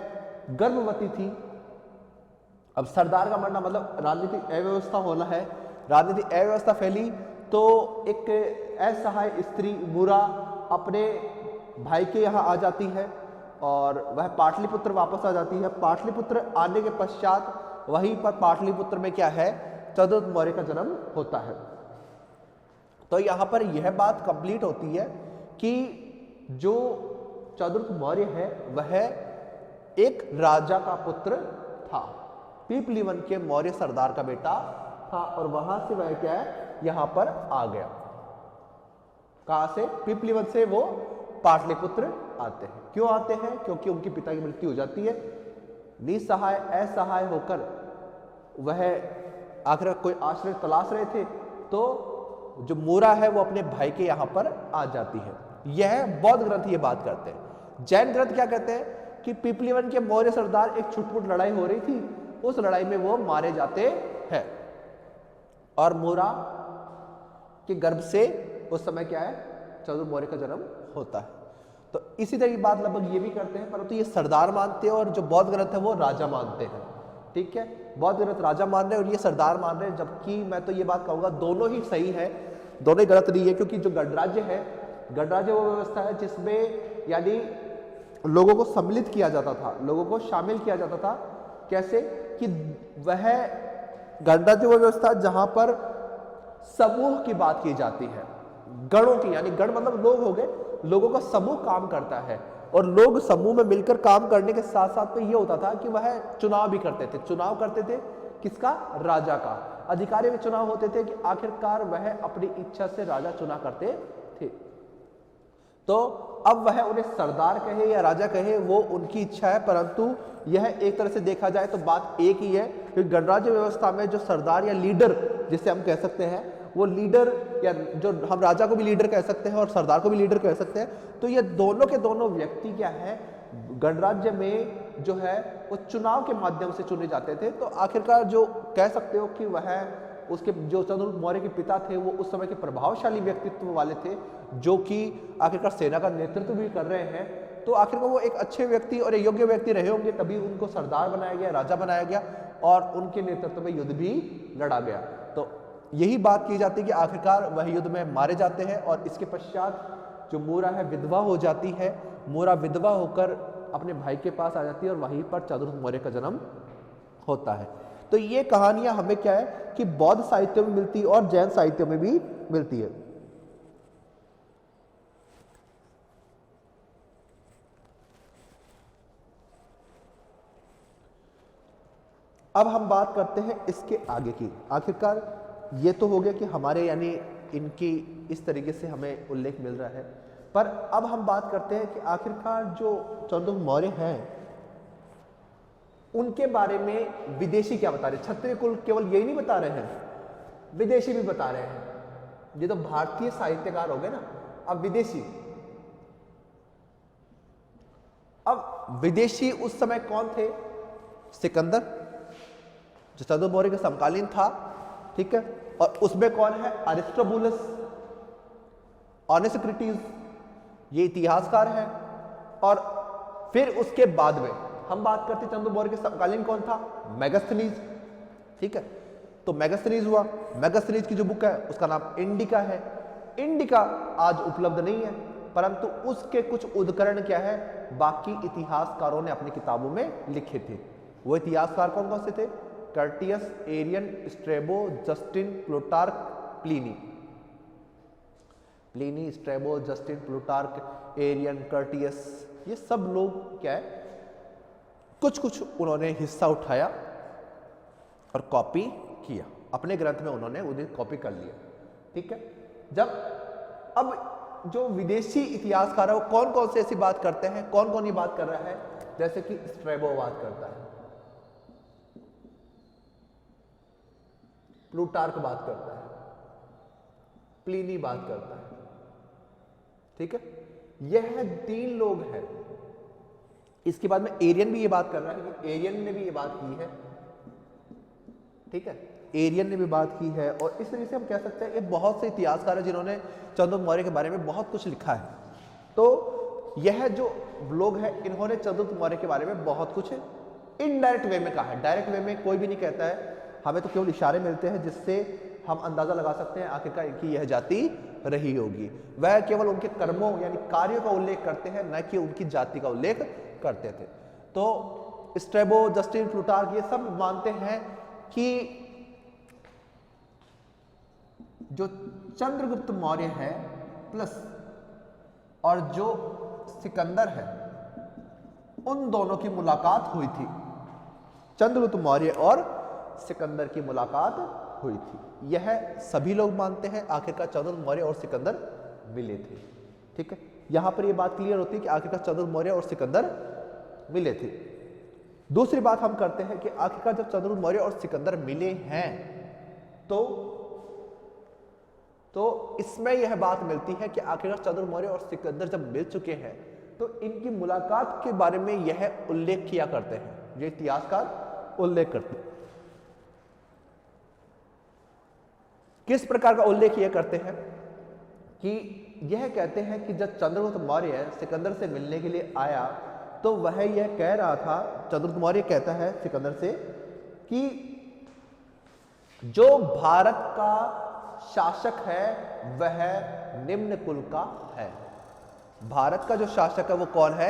गर्भवती थी। अब सरदार का मरना मतलब राजनीतिक अव्यवस्था होना है। राजनीतिक अव्यवस्था फैली तो एक असहाय स्त्री मूरा अपने भाई के यहाँ आ जाती है और वह पाटलिपुत्र वापस आ जाती है। पाटलिपुत्र आने के पश्चात वहीं पर पाटलिपुत्र में क्या है, चंद्रगुप्त मौर्य का जन्म होता है। तो यहाँ पर यह बात कंप्लीट होती है कि जो चंद्रगुप्त मौर्य है वह एक राजा का पुत्र था, पिपलीवन के मौर्य सरदार का बेटा था, और वहां से वह क्या है, यहां पर आ गया। कहां से? पिपलीवन से वो पाटलिपुत्र आते हैं। क्यों आते हैं? क्योंकि उनके पिता की मृत्यु हो जाती है। निसहाय असहाय होकर वह आखिर कोई आश्रय तलाश रहे थे, तो जो मूरा है वो अपने भाई के यहां पर आ जाती है। यह बौद्ध ग्रंथ ये बात करते हैं। जैन ग्रंथ क्या कहते हैं कि पिपलीवन के मौर्य सरदार, एक छुटपुट लड़ाई हो रही थी, उस लड़ाई में वो मारे जाते हैं, और मूरा के गर्भ से उस समय क्या है, चंद्रगुप्त मौर्य का जन्म होता है। तो इसी तरह की बात लगभग ये भी करते हैं, परंतु ये सरदार मानते हैं और जो बौद्ध ग्रंथ है वो राजा मानते हैं। ठीक है, बौद्ध ग्रंथ राजा मान रहे हैं और ये सरदार मान रहे हैं। जबकि मैं तो ये बात कहूंगा दोनों ही सही है, दोनों ही गलत नहीं है। क्योंकि जो गणराज्य है, गणराज्य वो व्यवस्था है जिसमें यानी लोगों को सम्मिलित किया जाता था, लोगों को शामिल किया जाता था। कैसे कि वह गणराज्य वो व्यवस्था जहां पर समूह की बात की जाती है, गणों की, यानी गण मतलब लोग हो गए, लोगों का समूह काम करता है, और लोग समूह में मिलकर काम करने के साथ साथ में ये होता था कि वह चुनाव भी करते थे। चुनाव करते थे किसका? राजा का। अधिकारियों के चुनाव होते थे कि आखिरकार वह अपनी इच्छा से राजा चुना करते थे। तो अब वह उन्हें सरदार कहे या राजा कहे वो उनकी इच्छा है, परंतु यह एक तरह से देखा जाए तो बात एक ही है। क्योंकि गणराज्य व्यवस्था में जो सरदार या लीडर जिसे हम कह सकते हैं, वो लीडर, या जो हम राजा को भी लीडर कह सकते हैं और सरदार को भी लीडर कह सकते हैं, तो ये दोनों के दोनों व्यक्ति क्या है, गणराज्य में जो है वो चुनाव के माध्यम से चुने जाते थे। तो आखिरकार जो कह सकते हो कि वह उसके जो चंद्रगुप्त मौर्य के पिता थे वो उस समय के प्रभावशाली व्यक्तित्व वाले थे, जो कि आखिरकार सेना का नेतृत्व भी कर रहे हैं। तो आखिरकार वो एक अच्छे व्यक्ति और एक योग्य व्यक्ति रहे होंगे, तभी उनको सरदार बनाया गया, राजा बनाया गया, और उनके नेतृत्व में युद्ध भी लड़ा गया। तो यही बात की जाती है कि आखिरकार वह युद्ध में मारे जाते हैं और इसके पश्चात जो मूरा है विधवा हो जाती है। मूरा विधवा होकर अपने भाई के पास आ जाती है और वहीं पर चंद्रगुप्त मौर्य का जन्म होता है। तो ये कहानियां हमें क्या है कि बौद्ध साहित्य में मिलती है और जैन साहित्य में भी मिलती है। अब हम बात करते हैं इसके आगे की। आखिरकार ये तो हो गया कि हमारे यानी इनकी इस तरीके से हमें उल्लेख मिल रहा है, पर अब हम बात करते हैं कि आखिरकार जो चंद्रगुप्त मौर्य हैं उनके बारे में विदेशी क्या बता रहे हैं। क्षत्रिय कुल केवल यही नहीं बता रहे हैं, विदेशी भी बता रहे हैं। ये तो भारतीय साहित्यकार हो गए ना, अब विदेशी। अब विदेशी उस समय कौन थे? सिकंदर जो चंद्रगुप्त मौर्य के समकालीन था, ठीक है, और उसमें कौन है? अरिस्टोबुलस, ऑनेसिक्रिटीज, ये इतिहासकार है। और फिर उसके बाद में हम बात करते हैं चंद्रगुप्त मौर्य के समकालीन कौन था? मेगास्थनीज, ठीक है। तो मेगास्थनीज हुआ। मेगास्थनीज की जो बुक है उसका नाम इंडिका है। इंडिका आज उपलब्ध नहीं है, परंतु उसके कुछ उद्धरण क्या है बाकी इतिहासकारों ने अपनी किताबों में लिखे थे। वो इतिहासकार कौन कौन से थे? Curtius, Arrian, Strabo, Justin, Plutarch, Pliny. Pliny, Strabo, Justin, Plutarch, Arrian, Curtius, ये सब लोग क्या है कुछ कुछ उन्होंने हिस्सा उठाया और कॉपी किया अपने ग्रंथ में, उन्होंने उन्हें कॉपी कर लिया, ठीक है। जब अब जो विदेशी इतिहासकार है वो कौन कौन से ऐसी बात करते हैं, कौन कौन ये बात कर रहा है? जैसे कि स्ट्रेबो बात करता है, प्लूटार्क बात करता है, प्लिनी बात करता है, ठीक है। यह 3 लोग हैं। इसके बाद में एरियन भी ये बात कर रहा है कि एरियन ने भी ये बात की है, ठीक है, एरियन ने भी बात की है। और इस तरीके से हम कह सकते हैं ये बहुत से इतिहासकार हैं जिन्होंने चंद्रगुप्त मौर्य के बारे में बहुत कुछ लिखा है। तो यह जो लोग हैं इन्होंने चंद्रगुप्त मौर्य के बारे में बहुत कुछ इनडायरेक्ट वे में कहा है। डायरेक्ट वे में कोई भी नहीं कहता है, हमें तो केवल इशारे मिलते हैं जिससे हम अंदाजा लगा सकते हैं आखिरकार इनकी यह जाति रही होगी। वह केवल उनके कर्मों यानी कार्यों का उल्लेख करते हैं, न कि उनकी जाति का उल्लेख करते थे। तो स्ट्रेबो, जस्टिन, प्लूटार्क ये सब मानते हैं कि जो चंद्रगुप्त मौर्य है प्लस और जो सिकंदर है उन दोनों की मुलाकात हुई थी। चंद्रगुप्त मौर्य और सिकंदर की मुलाकात हुई थी, यह सभी लोग मानते हैं। आखिरकार चंद्रगुप्त मौर्य और सिकंदर मिले थे, ठीक है। यहां पर यह बात क्लियर होती है कि आखिरकार चंद्रगुप्त मौर्य और सिकंदर मिले थे। दूसरी बात हम करते हैं कि आखिरकार जब चंद्रगुप्त मौर्य और सिकंदर मिले हैं तो इसमें यह बात मिलती है कि आखिरकार चंद्रगुप्त मौर्य और सिकंदर जब मिल चुके हैं तो इनकी मुलाकात के बारे में यह उल्लेख किया करते हैं, ये इतिहासकार उल्लेख करते हैं। किस प्रकार का उल्लेख यह करते हैं कि यह कहते हैं कि जब चंद्रगुप्त मौर्य सिकंदर से मिलने के लिए आया तो वह यह कह रहा था, चंद्रगुप्त मौर्य कहता है सिकंदर से कि जो भारत का शासक है वह निम्न कुल का है। भारत का जो शासक है वो कौन है?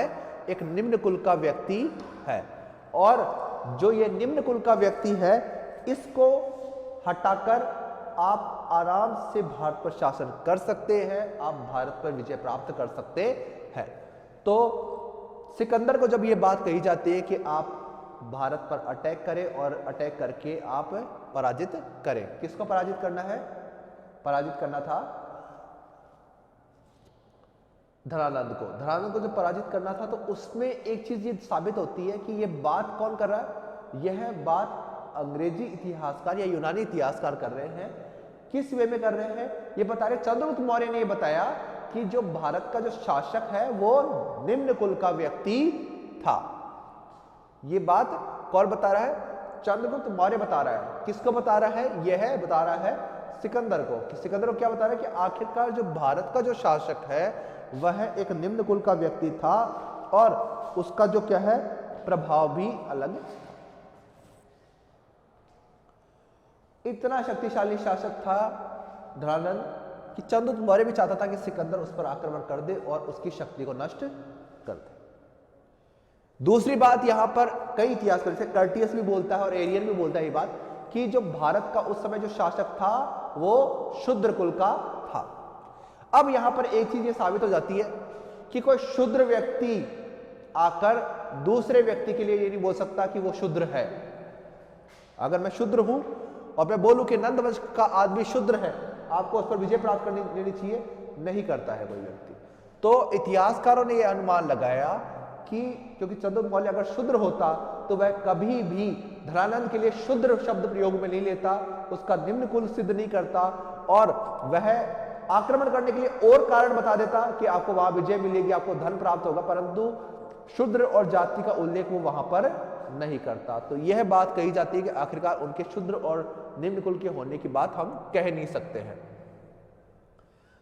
एक निम्न कुल का व्यक्ति है। और जो ये निम्न कुल का व्यक्ति है इसको हटाकर आप आराम से भारत पर शासन कर सकते हैं, आप भारत पर विजय प्राप्त कर सकते हैं। तो सिकंदर को जब ये बात कही जाती है कि आप भारत पर अटैक करें और अटैक करके आप पराजित करें, किसको पराजित करना है? पराजित करना था धनानंद को। धनानंद को जब पराजित करना था तो उसमें एक चीज ये साबित होती है कि ये बात कौन कर रहा है? यह बात अंग्रेजी इतिहासकार या यूनानी इतिहासकार कर रहे हैं। किस वे में कर रहे हैं? ये बता रहे चंद्रगुप्त मौर्य ने ये बताया कि जो भारत का जो शासक है वो निम्न कुल का व्यक्ति था। ये बात कौन बता रहा है? चंद्रगुप्त मौर्य बता रहा है। किसको बता रहा है? यह बता रहा है सिकंदर को। कि सिकंदर को क्या बता रहा है कि आखिरकार जो भारत का जो शासक है वह एक निम्न कुल का व्यक्ति था और उसका जो क्या है, प्रभाव भी अलग इतना शक्तिशाली शासक था धनानंद कि चंद्रगुप्त मौर्य भी चाहता था कि सिकंदर उस पर आक्रमण कर दे और उसकी शक्ति को नष्ट कर दे। दूसरी बात यहां पर कई इतिहासकार जैसे कर्टियस भी बोलता है और एरियन भी बोलता है ये बात कि जो भारत का उस समय जो शासक था वो शूद्र कुल का था। अब यहां पर एक चीज ये साबित हो जाती है कि कोई शूद्र व्यक्ति आकर दूसरे व्यक्ति के लिए ये नहीं बोल सकता कि वो शूद्र है। अगर मैं शूद्र हूं और मैं बोलूं कि नंदवंश का आदमी शूद्र है, आपको उस पर विजय प्राप्त करनी लेनी चाहिए, नहीं करता है कोई व्यक्ति। तो इतिहासकारों ने यह अनुमान लगाया कि क्योंकि चंद्रगुप्त मौर्य अगर शूद्र होता तो वह कभी भी धनानंद के लिए शूद्र शब्द प्रयोग में नहीं लेता, उसका निम्न कुल सिद्ध नहीं करता और वह आक्रमण करने के लिए और कारण बता देता कि आपको वहां विजय मिलेगी, आपको धन प्राप्त होगा, परंतु शूद्र और जाति का उल्लेख वो वहां पर नहीं करता। तो यह बात कही जाती है कि आखिरकार उनके शूद्र और निम्न कुल के होने की बात हम कह नहीं सकते हैं।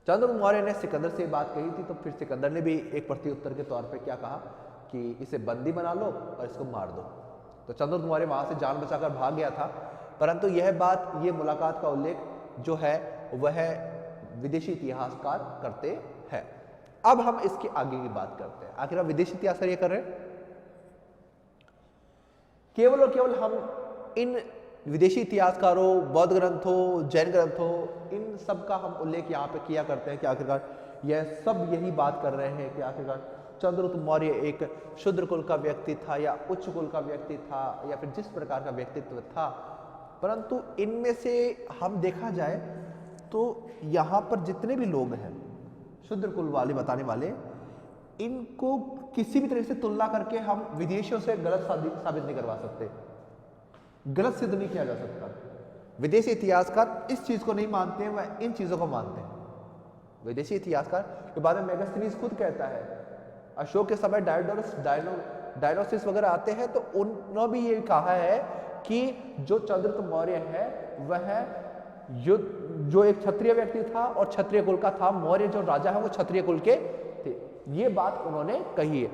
चंद्रगुप्त मौर्य ने सिकंदर से बात कही थी तो फिर सिकंदर ने भी एक प्रत्युत्तर के तौर पर क्या कहा कि इसे बंदी बना लो और इसको मार दो। तो चंद्रगुप्त मौर्य वहां से जान बचाकर भाग गया था, परंतु यह बात, ये मुलाकात का उल्लेख जो है वह विदेशी इतिहासकार करते हैं। अब हम इसके आगे की बात करते हैं। आखिर हम विदेशी इतिहासकार ये कर रहे हैं, केवल और केवल हम इन विदेशी इतिहासकारों, बौद्ध ग्रंथों, जैन ग्रंथों, इन सब का हम उल्लेख यहाँ पे किया करते हैं कि आखिरकार यह सब यही बात कर रहे हैं कि आखिरकार चंद्रगुप्त मौर्य एक शूद्र कुल का व्यक्ति था या उच्च कुल का व्यक्ति था या फिर जिस प्रकार का व्यक्तित्व था। परंतु इनमें से हम देखा जाए तो यहाँ पर जितने भी लोग हैं शूद्र कुल वाले बताने वाले, इनको किसी भी तरह से तुलना करके हम विदेशियों से गलत साबित नहीं करवा सकते, गलत सिद्ध नहीं किया जा सकता। विदेशी इतिहासकार इस चीज को नहीं मानते हैं, वह इन चीजों को मानते हैं। विदेशी इतिहासकार के बारे में मेगास्थनीज खुद कहता है, अशोक के समय डायनोसिस वगैरह आते हैं तो उन्होंने भी ये कहा है कि जो चंद्रगुप्त मौर्य है वह जो एक क्षत्रिय व्यक्ति था और क्षत्रिय कुल का था, मौर्य जो राजा है वो क्षत्रिय कुल के थे, ये बात उन्होंने कही है।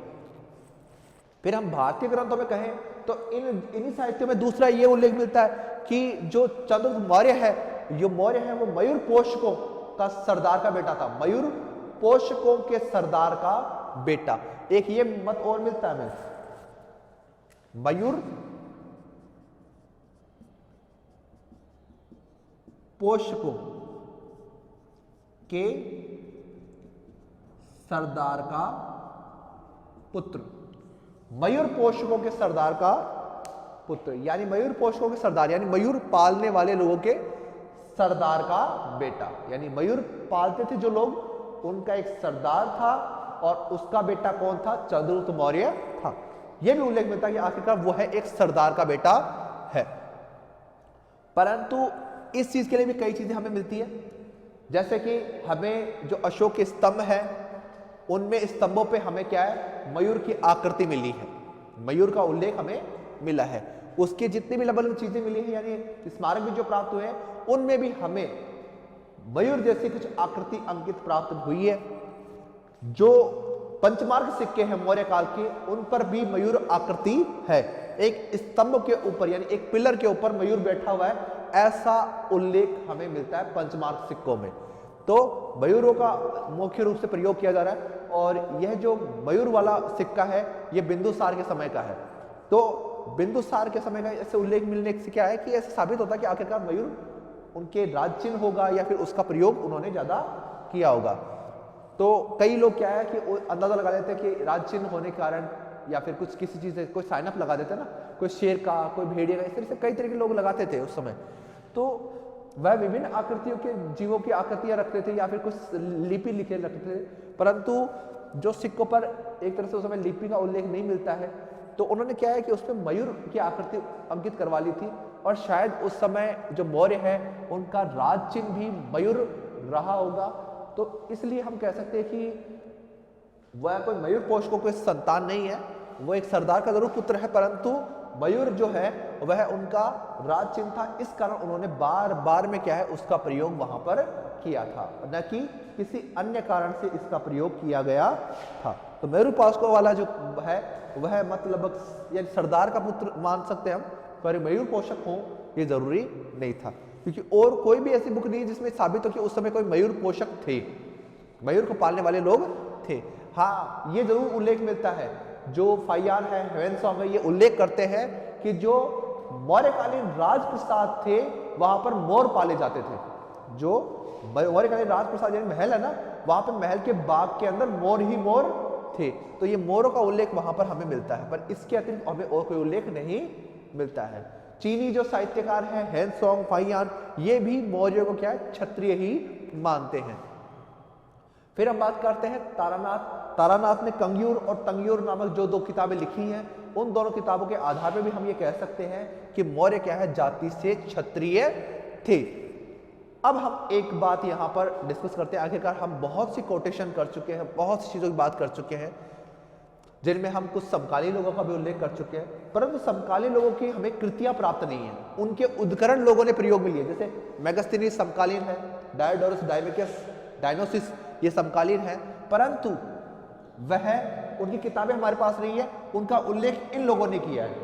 फिर हम भारतीय ग्रंथों में कहें तो इन्हीं साहित्यों में दूसरा ये उल्लेख मिलता है कि जो चंद्रगुप्त मौर्य है, जो मौर्य है वो मयूर पोषकों का सरदार का बेटा था, मयूर पोषकों के सरदार का बेटा। एक ये मत और मिलता है हमें, मयूर पोषकों के सरदार का पुत्र, मयूर पोषकों के सरदार का पुत्र, यानी मयूर पोषकों के सरदार यानी मयूर पालने वाले लोगों के सरदार का बेटा, यानी मयूर पालते थे जो लोग, उनका एक सरदार था और उसका बेटा कौन था? चंद्रगुप्त मौर्य था। यह भी उल्लेख मिलता है कि आखिरकार वो है एक सरदार का बेटा है। परंतु इस चीज के लिए भी कई चीजें हमें मिलती है, जैसे कि हमें जो अशोक के स्तंभ है उनमें स्तंभों पे हमें क्या है? मयूर की आकृति मिली है, मयूर का उल्लेख हमें मिला है। उसके जितनी भी अलग अलग चीजें मिली है यानी स्मारक भी जो प्राप्त हुए हैं उनमें भी हमें मयूर जैसी कुछ आकृति अंकित प्राप्त हुई है। जो पंचमार्ग सिक्के हैं मौर्य काल के, उन पर भी मयूर आकृति है। एक स्तंभ के ऊपर यानी एक पिलर के ऊपर मयूर बैठा हुआ है, ऐसा उल्लेख हमें मिलता है पंचमार्ग सिक्कों में। तो मयूरों का मुख्य रूप से प्रयोग किया जा रहा है और यह जो मयूर वाला सिक्का है यह बिंदुसार के समय का है। तो बिंदुसार के समय का ऐसे उल्लेख मिलने से क्या है कि ऐसे साबित होता है कि आखिरकार मयूर उनके राज चिन्ह होगा या फिर उसका प्रयोग उन्होंने ज्यादा किया होगा। तो कई लोग क्या है कि अंदाजा लगा लेते हैं कि राज चिन्ह होने के कारण या फिर कुछ किसी चीज से कोई साइन अप लगा देते हैं ना, कोई शेर का, कोई भेड़िया का, इस तरह से कई तरह के लोग लगाते थे उस समय। तो वह विभिन्न आकृतियों के जीवों की आकृतियां रखते थे या फिर कुछ लिपि लिखे रखते थे, परंतु जो सिक्कों पर एक तरह से उस समय लिपि का उल्लेख नहीं मिलता है तो उन्होंने क्या है कि उसमें मयूर की आकृति अंकित करवा ली थी। और शायद उस समय जो मौर्य है उनका राज चिन्ह भी मयूर रहा होगा। तो इसलिए हम कह सकते हैं कि वह कोई मयूर पोषकों के संतान नहीं है, वो एक सरदार का जरूर पुत्र है, परंतु मयूर जो है वह उनका राज चिन्ह था। इस कारण उन्होंने बार बार में क्या है उसका प्रयोग वहां पर किया था, न कि किसी अन्य कारण से इसका प्रयोग किया गया था। तो मयूर पोषकों वाला जो है वह मतलब या सरदार का पुत्र मान सकते हैं हम, पर मयूर पोषक हो ये जरूरी नहीं था। क्योंकि और कोई भी ऐसी बुक नहीं है जिसमें साबित हो कि उस समय कोई मयूर पोषक थे, मयूर को पालने वाले लोग थे। हाँ, ये जरूर उल्लेख मिलता है, जो फाइयान है, ह्वेनसांग है, ये उल्लेख करते हैं कि जो मौर्यकालीन राजप्रसाद थे वहां पर मोर पाले जाते थे। जो मौर्यकालीन राजप्रसाद यानी महल है ना, वहां पर महल के बाग के अंदर मोर ही मोर थे। तो ये मोरों का उल्लेख वहां पर हमें मिलता है, पर इसके अतिरिक्त हमें और कोई उल्लेख नहीं मिलता है। चीनी जो साहित्यकार हैं ह्वेनसांग, फाइयान, ये भी मौर्य को क्या है, क्षत्रिय ही मानते हैं। फिर हम बात करते हैं तारानाथ। तारानाथ ने कंग्यूर और तंग्यूर नामक जो 2 किताबें लिखी हैं, उन दोनों किताबों के आधार पर भी हम ये कह सकते हैं कि मौर्य क्या है, जाति से क्षत्रिय थे। अब हम एक बात यहां पर डिस्कस करते हैं। आखिरकार हम बहुत सी कोटेशन कर चुके हैं, बहुत सी चीजों की बात कर चुके हैं, जिनमें हम कुछ समकालीन लोगों का भी उल्लेख कर चुके हैं, परंतु समकालीन लोगों की हमें कृतियां प्राप्त नहीं है, उनके उद्धरण लोगों ने प्रयोग में लिए। जैसे मेगास्थनीज समकालीन है, डायोडोरस डायनोसिस ये समकालीन है, परंतु वह उनकी किताबें हमारे पास नहीं है, उनका उल्लेख इन लोगों ने किया है,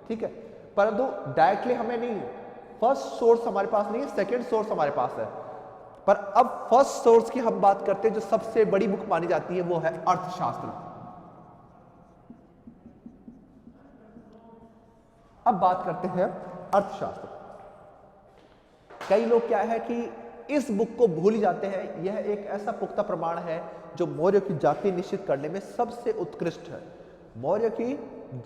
ठीक है, परंतु डायरेक्टली हमें नहीं, फर्स्ट सोर्स हमारे पास नहीं है, सेकंड सोर्स हमारे पास है। पर अब फर्स्ट सोर्स की हम बात करते हैं, जो सबसे बड़ी बुक मानी जाती है वो है अर्थशास्त्र। अब बात करते हैं अर्थशास्त्र। कई लोग क्या है कि इस बुक को भूल जाते हैं। यह एक ऐसा पुख्ता प्रमाण है जो मौर्य की जाति निश्चित करने में सबसे उत्कृष्ट है। मौर्य की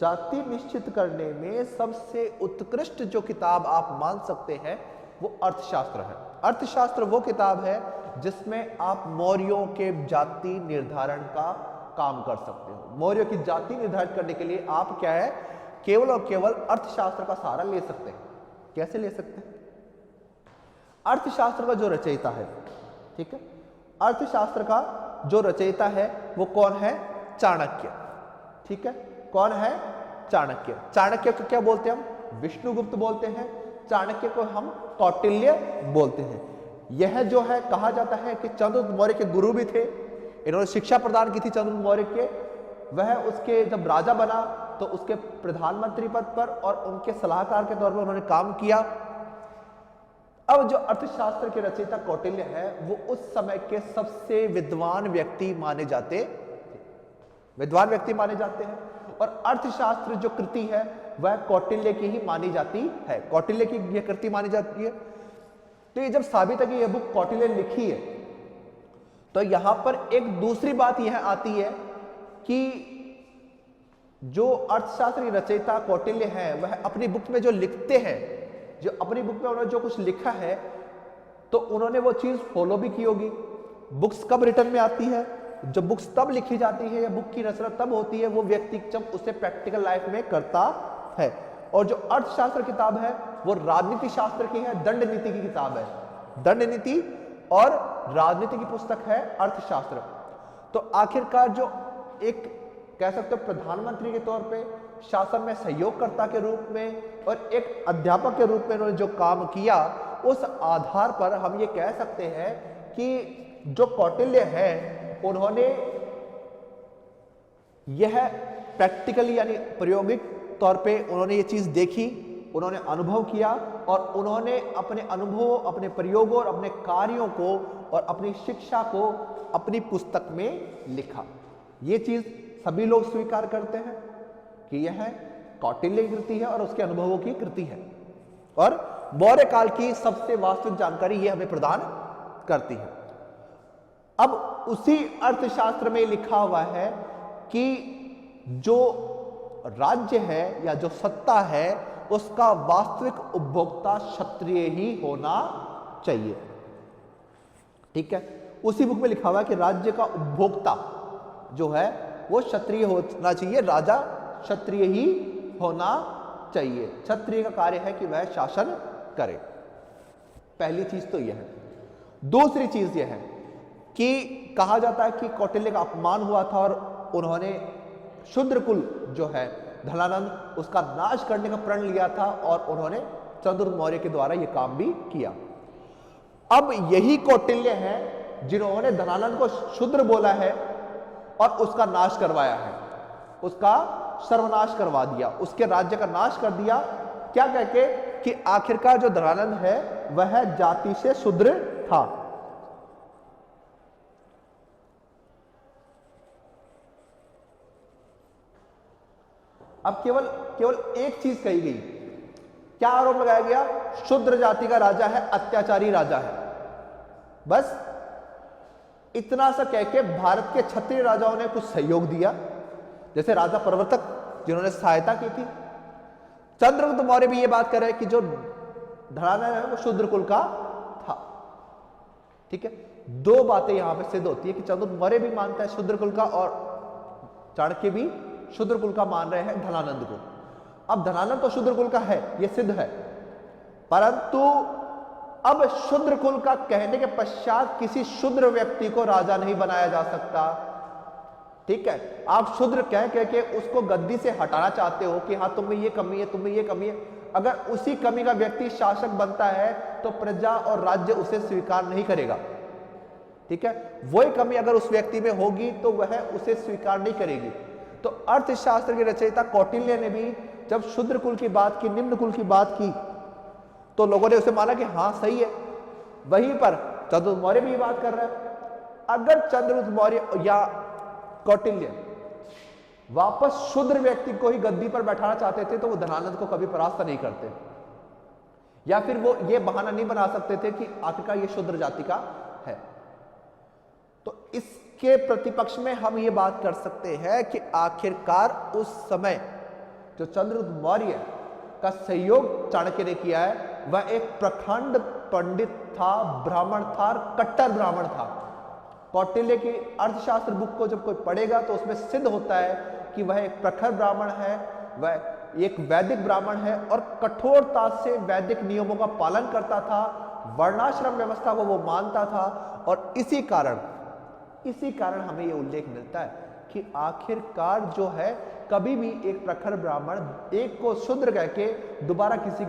जाति निश्चित करने में सबसे उत्कृष्ट जो किताब आप मान सकते हैं वो अर्थशास्त्र है। अर्थशास्त्र वो किताब है जिसमें आप मौर्यों के जाति निर्धारण का काम कर सकते हो। मौर्यों की जाति निर्धारित करने के लिए आप क्या है, केवल और केवल अर्थशास्त्र का सहारा ले सकते हैं। कैसे ले सकते हैं? अर्थशास्त्र का जो रचयिता है, ठीक है, अर्थशास्त्र का जो रचयिता है वो कौन है? चाणक्य, ठीक है, कौन है? चाणक्य। चाणक्य को क्या बोलते हैं हम? विष्णुगुप्त बोलते हैं। चाणक्य को हम कौटिल्य बोलते हैं। यह जो है कहा जाता है कि चंद्रगुप्त मौर्य के गुरु भी थे, इन्होंने शिक्षा प्रदान की थी चंद्रगुप्त मौर्य के। वह उसके जब राजा बना तो उसके प्रधानमंत्री पद पर और उनके सलाहकार के तौर पर उन्होंने काम किया। अब जो अर्थशास्त्र के रचयिता कौटिल्य है वो उस समय के सबसे विद्वान व्यक्ति माने जाते हैं और अर्थशास्त्र जो कृति है वह कौटिल्य की ही मानी जाती है, कौटिल्य की यह कृति मानी जाती है। तो ये जब साबित है कि यह बुक कौटिल्य ने लिखी है, तो यहां पर एक दूसरी बात यह आती है कि जो अर्थशास्त्र की रचयिता कौटिल्य है वह अपनी बुक में जो लिखते हैं, जो अपनी बुक में उन्होंने जो कुछ लिखा है, तो उन्होंने वो चीज फॉलो भी की होगी। बुक्स कब रिटर्न में आती है? जब बुक्स तब लिखी जाती है या बुक की रचना तब होती है वो व्यक्ति जब उसे प्रैक्टिकल लाइफ में करता है। और जो अर्थशास्त्र किताब है वो राजनीति शास्त्र की है, दंड नीति की किताब है। दंड नीति और राजनीति की पुस्तक है अर्थशास्त्र। तो आखिरकार जो एक कह सकते हो प्रधानमंत्री के तौर पे शासन में सहयोगकर्ता के रूप में और एक अध्यापक के रूप में उन्होंने जो काम किया, उस आधार पर हम ये कह सकते हैं कि जो कौटिल्य है उन्होंने यह प्रैक्टिकली यानी प्रायोगिक तौर पे उन्होंने ये चीज देखी, उन्होंने अनुभव किया और उन्होंने अपने अनुभवों, अपने प्रयोगों और अपने कार्यों को और अपनी शिक्षा को अपनी पुस्तक में लिखा। ये चीज सभी लोग स्वीकार करते हैं कि यह कौटिल्य की कृति है और उसके अनुभवों की कृति है और मौर्य काल की सबसे वास्तविक जानकारी यह हमें प्रदान करती है। अब उसी अर्थशास्त्र में लिखा हुआ है कि जो राज्य है या जो सत्ता है उसका वास्तविक उपभोक्ता क्षत्रिय ही होना चाहिए, ठीक है। उसी बुक में लिखा हुआ है कि राज्य का उपभोक्ता जो है वो क्षत्रिय होना चाहिए, राजा क्षत्रिय ही होना चाहिए। क्षत्रिय का कार्य है कि वह शासन करे। पहली चीज तो यह है। दूसरी चीज यह है कि कहा जाता है कि कौटिल्य का अपमान हुआ था और उन्होंने शूद्र कुल जो है धनानंद उसका नाश करने का प्रण लिया था और उन्होंने चंद्रगुप्त मौर्य के द्वारा यह काम भी किया। अब यही कौटिल्य है जिन्होंने धनानंद को शूद्र बोला है और उसका नाश करवाया है, उसका सर्वनाश करवा दिया, उसके राज्य का नाश कर दिया। क्या कहके कि आखिरकार जो धनानंद है वह जाति से शूद्र था। अब केवल एक चीज कही गई, क्या आरोप लगाया गया? शूद्र जाति का राजा है, अत्याचारी राजा है। बस इतना सा कह के भारत के क्षत्रिय राजाओं ने कुछ सहयोग दिया, जैसे राजा प्रवर्तक जिन्होंने सहायता की थी। चंद्रगुप्त मौर्य भी ये बात कर रहे हैं कि जो धनानंद है वो शूद्र कुल का था। ठीक है, दो बातें यहां पे सिद्ध होती है कि चंद्रगुप्त मौर्य भी मानता है शूद्र कुल का और चाणक्य भी शूद्र कुल का मान रहे हैं धनानंद को। अब धनानंद तो शूद्र कुल का है, यह सिद्ध है, परंतु अब शूद्र कुल का कहने के पश्चात किसी शूद्र व्यक्ति को राजा नहीं बनाया जा सकता। ठीक है, आप शूद्र कह के उसको गद्दी से हटाना चाहते हो कि हाँ तुम में ये कमी है, तुम में ये कमी है। अगर उसी कमी का व्यक्ति शासक बनता है तो प्रजा और राज्य उसे स्वीकार नहीं करेगा। ठीक है, वही कमी अगर उस व्यक्ति में होगी तो वह उसे स्वीकार नहीं करेगी। तो अर्थशास्त्र के रचयिता कौटिल्य ने भी जब शूद्र कुल की बात की, निम्न कुल की बात की, तो लोगों ने उसे माना कि हाँ सही है। वहीं पर चंद्रगुप्त मौर्य भी बात कर रहा है। अगर चंद्रगुप्त मौर्य या कौटिल्य वापस शूद्र व्यक्ति को ही गद्दी पर बैठाना चाहते थे तो वो धनानंद को कभी परास्त नहीं करते, या फिर वो ये बहाना नहीं बना सकते थे कि आखिरकार ये शूद्र जाति का है। तो इसके प्रतिपक्ष में हम ये बात कर सकते हैं कि आखिरकार उस समय जो चंद्रगुप्त मौर्य का सहयोग चाणक्य ने किया है वह एक प्रखंड पंडित था, ब्राह्मण था, कट्टर ब्राह्मण था। कौटिल्य की अर्थशास्त्र बुक को जब कोई पढ़ेगा तो उसमें सिद्ध होता है कि वह एक प्रखर ब्राह्मण है, वह एक वैदिक ब्राह्मण है और कठोरता से वैदिक नियमों का पालन करता था, वर्णाश्रम व्यवस्था को वो मानता था। और इसी कारण हमें यह उल्लेख मिलता है कि आखिरकार जो है कभी भी एक प्रखर ब्राह्मण एक को शूद्र कह के दोबारा किसी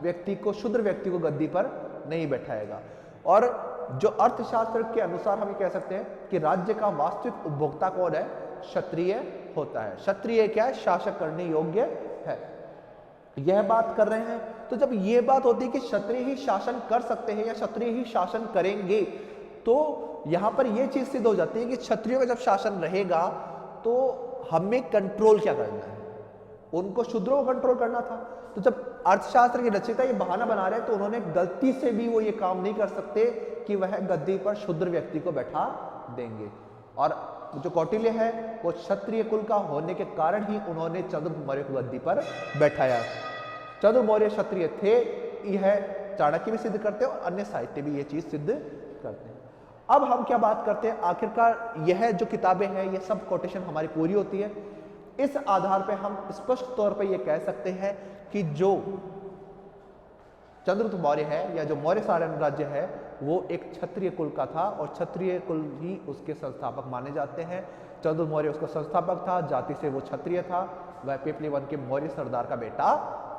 व्यक्ति को, शूद्र व्यक्ति को गद्दी पर नहीं बैठाएगा। और जो अर्थशास्त्र के अनुसार हम कह सकते हैं कि राज्य का वास्तविक उपभोक्ता कौन है? क्षत्रिय होता है। क्षत्रिय क्या है? शासक करने योग्य है। यह बात कर रहे हैं। तो जब यह बात होती है कि क्षत्रिय ही शासन कर सकते हैं या क्षत्रिय ही शासन करेंगे, तो यहां पर यह चीज सिद्ध हो जाती है कि क्षत्रियों का जब शासन रहेगा तो हमें कंट्रोल क्या करना है? उनको शूद्रों को कंट्रोल करना था। तो जब अर्थशास्त्र के रचयिता ये बहाना बना रहे हैं तो उन्होंने गलती से भी वो ये काम नहीं कर सकते कि वह गद्दी पर शूद्र व्यक्ति को बैठा देंगे। और जो कौटिल्य है वो क्षत्रिय कुल का होने के कारण ही उन्होंने चंद्रगुप्त मौर्य को गद्दी पर बैठाया। चंद्रगुप्त मौर्य क्षत्रिय थे, यह चाणक्य भी सिद्ध करते हैं और अन्य साहित्य भी ये चीज सिद्ध करते हैं। अब हम क्या बात करते हैं, आखिरकार यह जो किताबें हैं ये सब कोटेशन हमारी पूरी होती है। इस आधार पे हम स्पष्ट तौर पे ये कह सकते हैं कि जो चंद्रगुप्त मौर्य है या जो मौर्य साम्राज्य है वो एक क्षत्रिय कुल का था और क्षत्रिय कुल ही उसके संस्थापक माने जाते हैं। चंद्रगुप्त मौर्य उसका संस्थापक था, जाति से वो क्षत्रिय था, वह पिपली वन के मौर्य सरदार का बेटा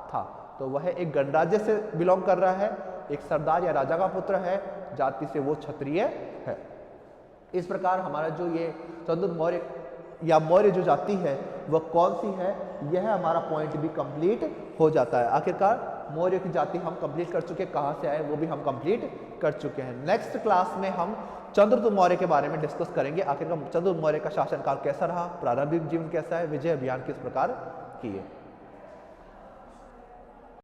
था। तो वह एक गणराज्य से बिलोंग कर रहा है, एक सरदार या राजा का पुत्र है, जाति से वो क्षत्रिय है। इस प्रकार हमारा जो ये चंद्रगुप्त मौर्य या मौर्य जो जाति है वह कौन सी है, यह हमारा पॉइंट भी कंप्लीट हो जाता है। आखिरकार मौर्य की जाति हम कंप्लीट कर चुके हैं, कहाँ से आए वो भी हम कंप्लीट कर चुके हैं। नेक्स्ट क्लास में हम चंद्रगुप्त मौर्य के बारे में डिस्कस करेंगे। आखिरकार चंद्रगुप्त मौर्य का शासनकाल कैसा रहा, प्रारंभिक जीवन कैसा है, विजय अभियान किस प्रकार किए।